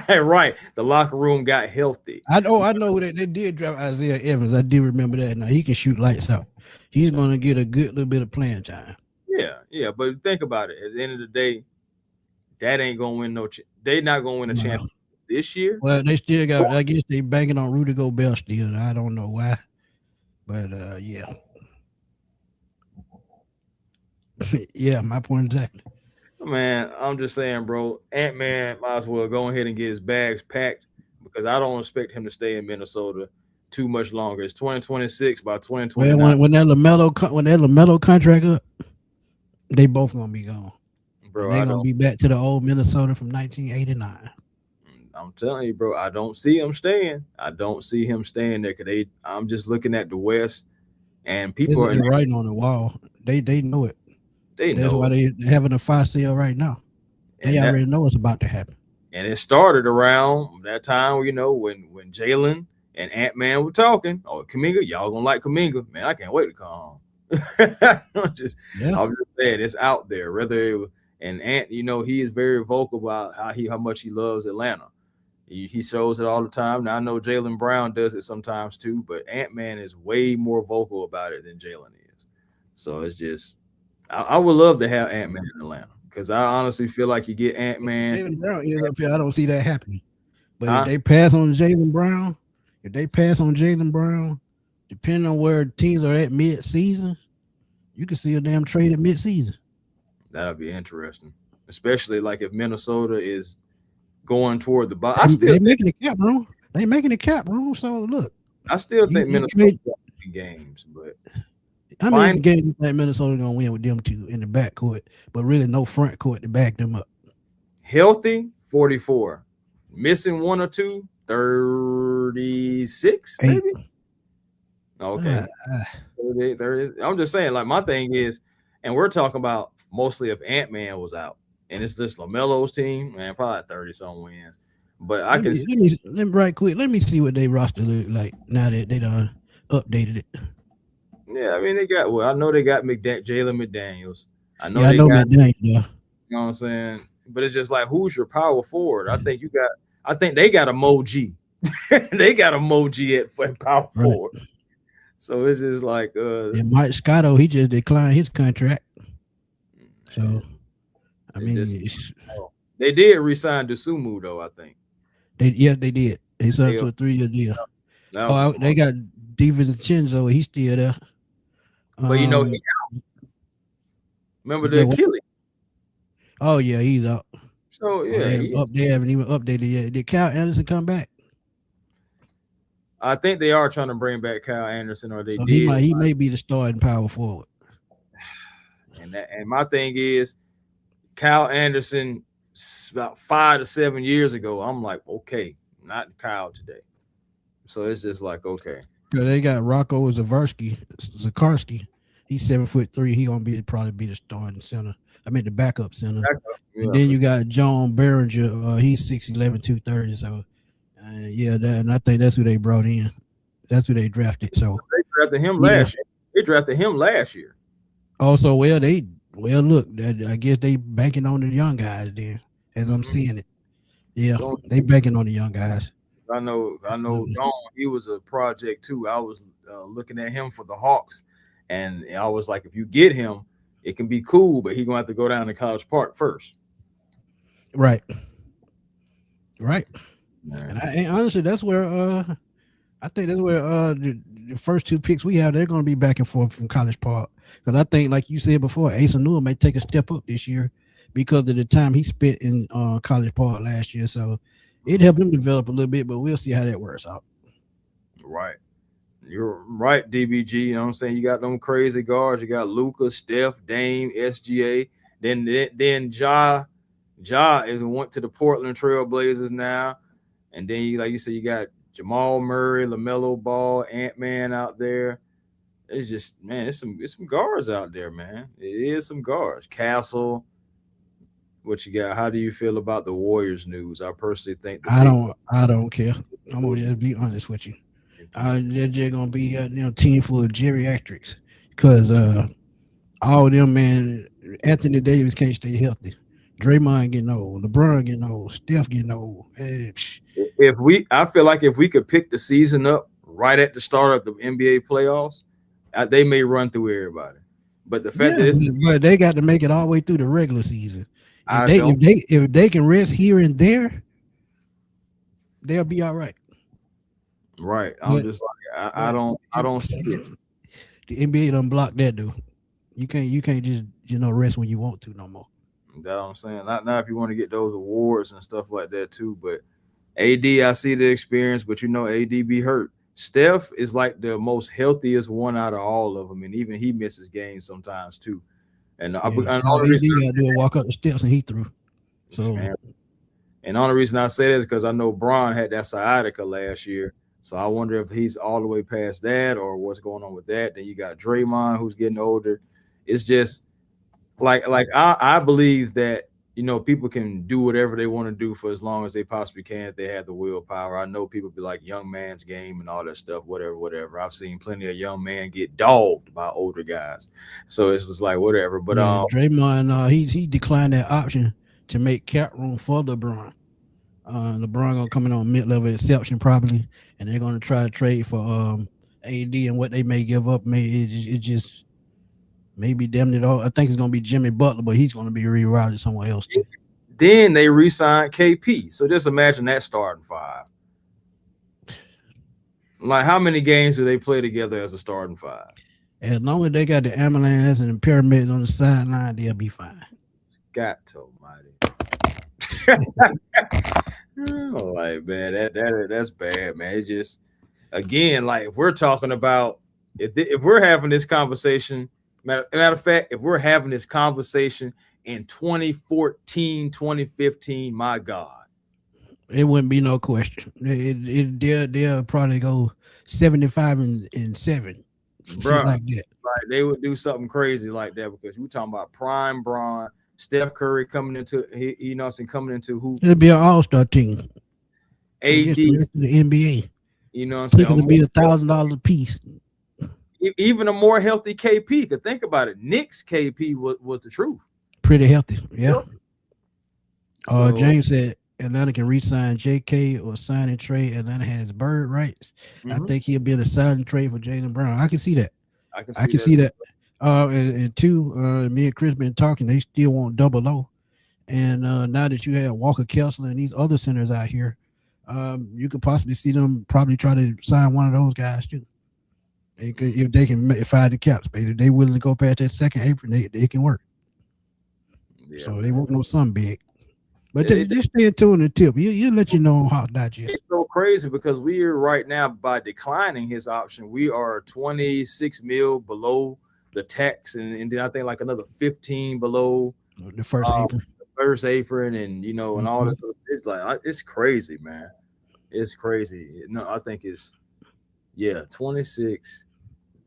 right, the locker room got healthy. I know that they did draft Isaiah Evans. I do remember that. Now he can shoot lights out. He's going to get a good little bit of playing time. Yeah. But think about it. At the end of the day, that ain't gonna win they're not gonna win a championship this year. Well, they still got. I guess they banking on Rudy Gobert still. I don't know why, but yeah. Yeah, my point exactly. Man, I'm just saying, bro. Ant-Man might as well go ahead and get his bags packed because I don't expect him to stay in Minnesota too much longer. It's 2026. By 2029. Well, when that LaMelo contract up, they both gonna be gone. Bro, they're gonna be back to the old Minnesota from 1989. I'm telling you, bro. I don't see him staying. I don't see him staying there because I'm just looking at the West, and people are writing on the wall. They know it. That's why they're having a fire sale right now. They already know it's about to happen. And it started around that time, when Jalen and Ant-Man were talking. Oh, Kuminga, y'all gonna like Kuminga, man. I can't wait to come home. I'm just saying, it's out there. And Ant, he is very vocal about how much he loves Atlanta. He shows it all the time. Now I know Jaylen Brown does it sometimes too, but Ant-Man is way more vocal about it than Jalen is. So it's just, I would love to have Ant-Man in Atlanta because I honestly feel like you get Ant-Man. Jaylen Brown is up here. I don't see that happening. But if they pass on Jaylen Brown, depending on where teams are at mid-season, you can see a damn trade at mid-season. That'll be interesting, especially like if Minnesota is going toward the bottom. They're making the cap room. So look, I still think Minnesota games, but how many games that Minnesota gonna win with them two in the backcourt, but really no front court to back them up? Healthy, 44. Missing one or two, 36, maybe. Okay. 30. I'm just saying, like, my thing is, and we're talking about mostly if Ant-Man was out, and it's just LaMelo's team, man, probably 30-some wins. But let me see what they roster look like now that they done updated it. Yeah, I mean I know they got Jalen McDaniels. I know McDaniels. You know what I'm saying? But it's just like, who's your power forward? I think they got a Mo G. They got emoji at power Right. forward. So it's just like And Mike Scotto, he just declined his contract. So I mean, they did resign Dosunmu though, I think. they did. They signed to a 3-year deal. They got DiVincenzo, he's still there. But remember the Achilles? Oh yeah, he's out. So yeah, they haven't even updated yet. Did Kyle Anderson come back? I think they are trying to bring back Kyle Anderson, or they did. He may be the starting power forward. And my thing is, Kyle Anderson about 5 to 7 years ago, I'm like, okay, not Kyle today. So it's just like, okay. They got Rocco Zakarski. He's 7'3". He gonna probably be the starting center. I mean the backup center. And then you got John Behringer. He's 6'11", 230. So and I think that's who they brought in. That's who they drafted. So they drafted him last year. They drafted him last year. Also, look, I guess they banking on the young guys then, as I'm seeing it. Yeah, they banking on the young guys. I know. John, he was a project too. I was looking at him for the Hawks, and I was like, if you get him, it can be cool, but he's gonna have to go down to College Park first. Right. And honestly, that's where I think that's where the first 2 picks we have, they're going to be back and forth from College Park. Because I think, like you said before, Asa Newell may take a step up this year because of the time he spent in College Park last year. So it helped him develop a little bit, but we'll see how that works out. Right. You're right, DBG. You know what I'm saying? You got them crazy guards. You got Luka, Steph, Dame, SGA. Then Ja went to the Portland Trail Blazers now. And then, like you said, you got Jamal Murray, LaMelo Ball, Ant-Man out there. It's just, man, it's some guards out there, man. It is some guards. Castle. What you got? How do you feel about the Warriors news? I personally think I don't care. I'm gonna just be honest with you. They're just gonna be a team full of geriatrics because all of them, man. Anthony Davis can't stay healthy. Draymond getting old, LeBron getting old, Steph getting old. I feel like if we could pick the season up right at the start of the NBA playoffs, they may run through everybody. But the fact that they got to make it all the way through the regular season. If they can rest here and there, they'll be all right. Right. I'm just like I don't see it. The NBA done block that, dude. You can't just rest when you want to no more. That's what I'm saying. Not now if you want to get those awards and stuff like that too. But AD, I see the experience, but AD be hurt. Steph is like the most healthiest one out of all of them, and even he misses games sometimes too. And all the reason AD got to walk up the steps and he threw. So, and the only reason I say that is because I know Bron had that sciatica last year. So I wonder if he's all the way past that or what's going on with that. Then you got Draymond who's getting older. It's just like I believe that people can do whatever they want to do for as long as they possibly can if they have the willpower. I know people be like young man's game and all that stuff, whatever. I've seen plenty of young men get dogged by older guys. So it's just like whatever. But Draymond, he declined that option to make cap room for LeBron. LeBron gonna come in on mid-level exception probably, and they're gonna try to trade for AD, and what they may give up it just maybe damn it all. I think it's gonna be Jimmy Butler, but he's gonna be rerouted somewhere else too. Then they re-signed KP. So just imagine that starting five. Like how many games do they play together as a starting five? As long as they got the ambulance and the pyramids on the sideline, they'll be fine. God almighty. Like, man, that's bad, man. It just, again, like if we're talking about if we're having this conversation, matter of fact, if we're having this conversation in 2014, 2015, my God, it wouldn't be no question. They'll probably go 75-7, bro. Like that. Like they would do something crazy like that because we're talking about prime Bron. Steph Curry coming into coming into who? It'll be an all-star team. AD, the NBA. You know what I'm saying? It'll be $1,000 a piece. Even a more healthy KP. Because think about it, Knicks KP was the truth. Pretty healthy, yeah. So, James said Atlanta can re-sign JK or sign and trade. Atlanta has bird rights. I Mhm. think he'll be in a sign and trade for Jaylen Brown. I can see that. I can I see can that. see that. And two, me and Chris been talking. They still want double O. And now that you have Walker Kessler and these other centers out here, you could possibly see them probably try to sign one of those guys too. If they can find the cap space, if they willing to go past that second apron, they can work. Yeah, So man. they working on something big. But It- just stay tuned to tip. You let you know on Hawk Digest. it's so crazy because we are right now, by declining his option, we are 26 mil below the tax, and then I think like another 15 below The first apron. the first apron, and and all Mhm. this. It's like it's crazy, man. It's crazy. No, I think it's 26.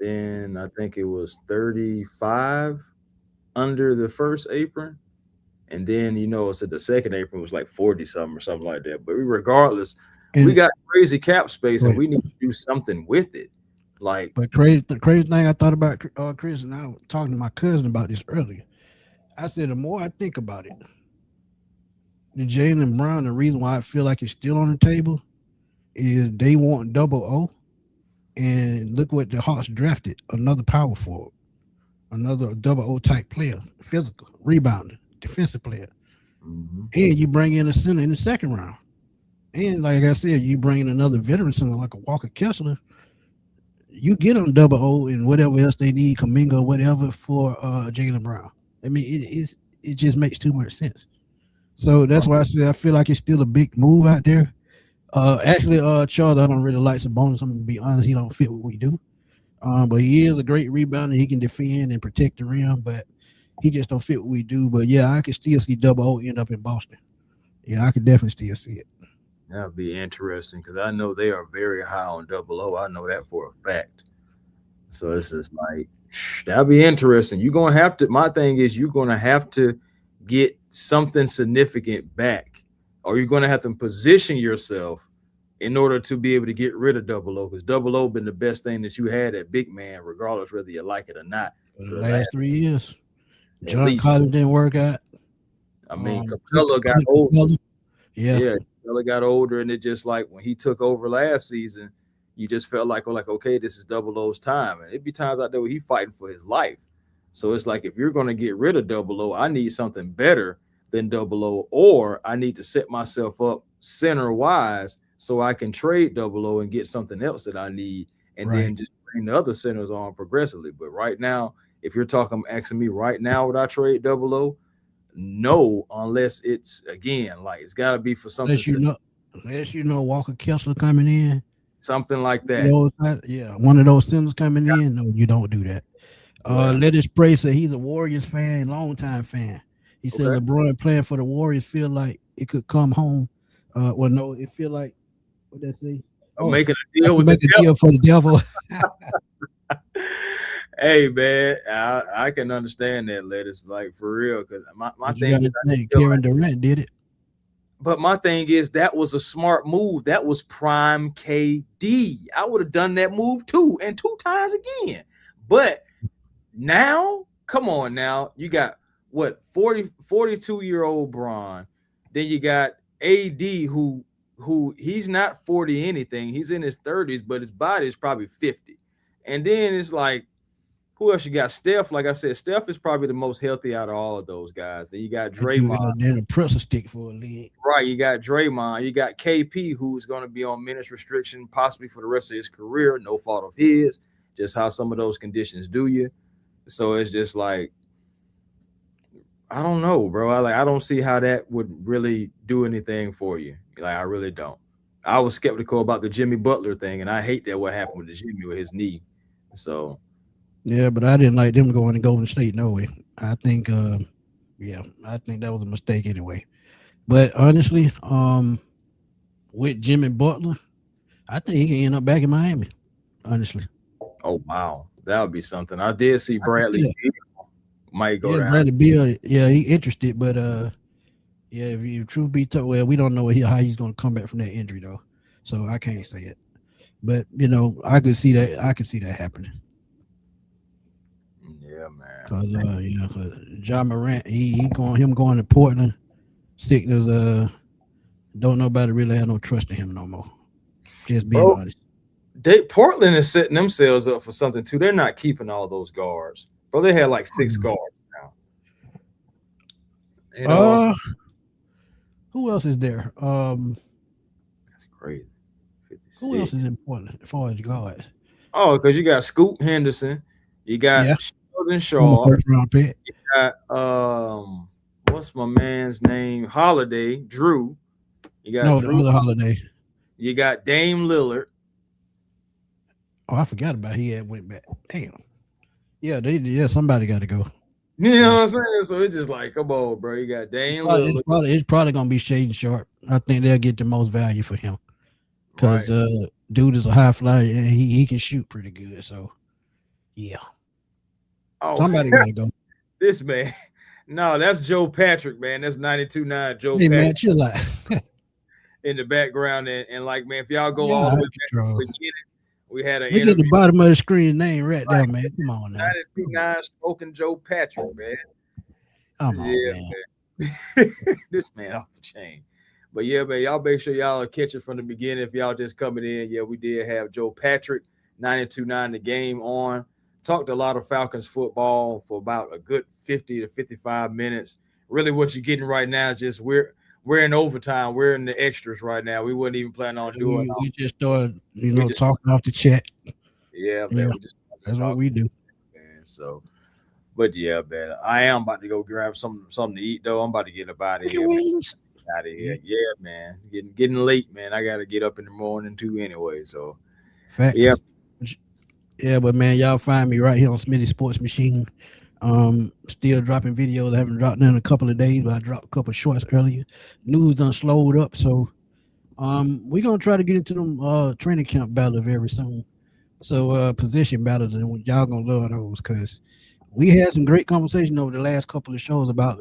Then I think it was 35 under the first apron. And then it's at the second apron was like 40 something or something like that. But regardless, we And got crazy cap space go and ahead. we need to do something with it. Like, But the crazy thing I thought about Chris, and I was talking to my cousin about this earlier. I said the more I think about it, the Jaylen Brown, the reason why I feel like it's still on the table is they want double O. And look what the Hawks drafted, another power forward, another double O type player, physical, rebounder, defensive player. mhm. And you bring in a center in the second round. And like I said, you bring in another veteran center like a Walker Kessler. You get them double O and whatever else they need, Kaminga, whatever for Jaylen Brown. I mean, it just makes too much sense. So that's why I say I feel like it's still a big move out there. Actually, Charles, I don't really like Sabonis. I'm gonna be honest, he don't fit what we do. But he is a great rebounder. He can defend and protect the rim, but he just don't fit what we do. But yeah, I can still see double O end up in Boston. Yeah, I could definitely still see it. That would be interesting because I know they are very high on double O. I know that for a fact. So it's just like, that'll be interesting. You're going to have to, my thing is, you're going to have to get something significant back, or you're going to have to position yourself in order to be able to get rid of double O, because double O been the best thing that you had at big man, regardless whether you like it or not. For the last 3 years, At John least, Collins didn't work out. I mean, Clint Capella got Clint old. Capella, yeah, Yeah, Capella got older, and it just like when he took over last season, you just felt like, oh, like, okay, this is double O's time. And it'd be times out there where he fighting for his life. So it's like, if you're going to get rid of double O, I need something better than double O, or I need to set myself up center wise so I can trade double O and get something else that I need, and right. then just bring the other centers on progressively. But right now, if you're asking me right now, would I trade double O? No, unless it's again, like, it's got to be for something, Unless you know Walker Kessler coming in, something like that. one of those centers coming in. No, you don't do that. Well, Let us pray said he's a Warriors fan, longtime fan. He said okay. LeBron playing for the Warriors feel like it could come home. Well, no, it feel like what that say? I'm making a deal with make the a deal for the devil. Hey man, I can understand that, lettuce, like, for real. Because my thing is, Kevin Durant did it. but my thing is, that was a smart move. That was prime KD. I would have done that move too, and 2 times again. But now, come on now, you got what, 42-year-old Bron. Then you got AD, who he's not 40 anything. He's in his 30s, but his body is probably 50. And then it's like, who else you got? Steph. Like I said, Steph is probably the most healthy out of all of those guys. Then you got Draymond. Damn pretzel stick for a league. Right, you got Draymond. You got KP, who's going to be on minutes restriction possibly for the rest of his career. No fault of his. Just how some of those conditions do you. So it's just like, I don't know, bro. I don't see how that would really do anything for you. Like, I really don't. I was skeptical about the Jimmy Butler thing, and I hate that what happened with the Jimmy with his knee. So yeah, but I didn't like them going to Golden State. No way. I think, I think that was a mistake anyway. But honestly, with Jimmy Butler, I think he can end up back in Miami. Honestly. oh wow, that would be something. I did see Bradley Beal might go down. Bradley Beal, he interested, but if truth be told, well, we don't know how he's going to come back from that injury though, so I can't say it. But I could see that. I could see that happening. Yeah, man. Because John Morant, going to Portland, sickness. Don't nobody really have no trust in him no more. Just being Bro, honest. Portland is setting themselves up for something too. They're not keeping all those guards. Bro, they had like 6 guards now. You know, Who else is there? that's crazy. 56. Who else is important as far as guards? Oh, because you got Scoot Henderson, you got Sheldon Shaw, First round pick. you got what's my man's name? Holiday, Drew. You got the other Holiday. You got Dame Lillard. Oh, I forgot about he had went back. Damn. Yeah, somebody got to go. You know what I'm saying? So it's just like, come on, bro. You got Dame Lillard. It's probably gonna be Shaden Sharp. I think they'll get the most value for him because dude is a high flyer and he can shoot pretty good. So yeah. Oh, somebody gotta go. This man. No, that's Joe Patrick, man. That's 92.9 Joe Patrick. Man, chill out. in the background. And like, man, if y'all go all the way back, we had an Look at the bottom of the screen name right there, man. Come on now. 92.9 Smoking Joe Patrick, man. Come on, man. This man off the chain. But yeah, man, y'all make sure y'all catch it from the beginning. If y'all just coming in, yeah, we did have Joe Patrick, 92.9 The Game on. Talked a lot of Falcons football for about a good 50 to 55 minutes. Really what you're getting right now is just we're in overtime. We're in the extras right now. We wouldn't even plan on doing it. We just started, talking off the chat. Yeah, man. That's what we do. Man, so, but yeah, man, I am about to go grab something to eat, though. I'm about to get up out of here. Out of here. Yeah, man. Getting late, man. I got to get up in the morning, too, anyway. So, Facts. Yeah. Yeah, but, man, y'all find me right here on Smitty Sports Machine. Still dropping videos. I haven't dropped in a couple of days, but I dropped a couple of shorts earlier. News done slowed up, so we're gonna try to get into them training camp battles very soon. So position battles, and y'all gonna love those because we had some great conversation over the last couple of shows about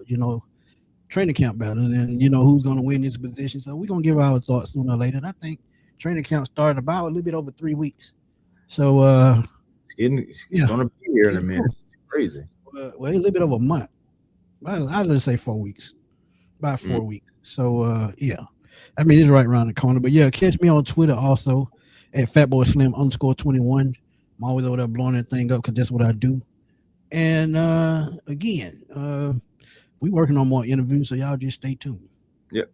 training camp battles and who's gonna win this position. So we're gonna give our thoughts sooner or later. And I think training camp started about a little bit over 3 weeks. So it's gonna be here in a minute. It's crazy. Well, a little bit over a month. I'll just say 4 weeks, about 4 weeks. So, yeah, I mean, it's right around the corner. But, yeah, catch me on Twitter also at FatboySlim_21. I'm always over there blowing that thing up because that's what I do. And, again, we working on more interviews, so y'all just stay tuned. Yep.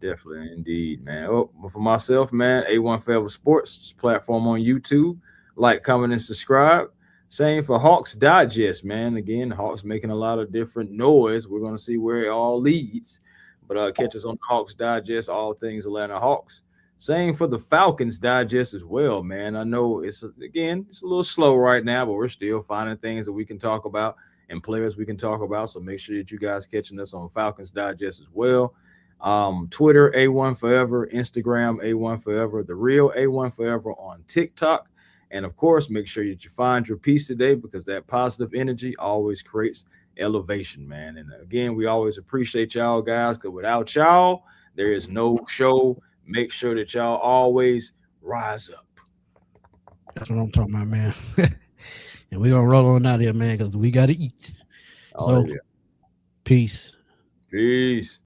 Definitely, indeed, man. Oh, for myself, man, A1 Forever Sports platform on YouTube. Like, comment, and subscribe. Same for Hawks Digest, man. Again, Hawks making a lot of different noise. We're going to see where it all leads. But catch us on Hawks Digest, all things Atlanta Hawks. Same for the Falcons Digest as well, man. I know it's a little slow right now, but we're still finding things that we can talk about and players we can talk about. So make sure that you guys catching us on Falcons Digest as well. Twitter, A1 Forever. Instagram, A1 Forever. The real A1 Forever on TikTok. And, of course, make sure that you find your peace today because that positive energy always creates elevation, man. And, again, we always appreciate y'all guys because without y'all, there is no show. Make sure that y'all always rise up. That's what I'm talking about, man. And we're going to roll on out here, man, because we got to eat. So, peace. Peace.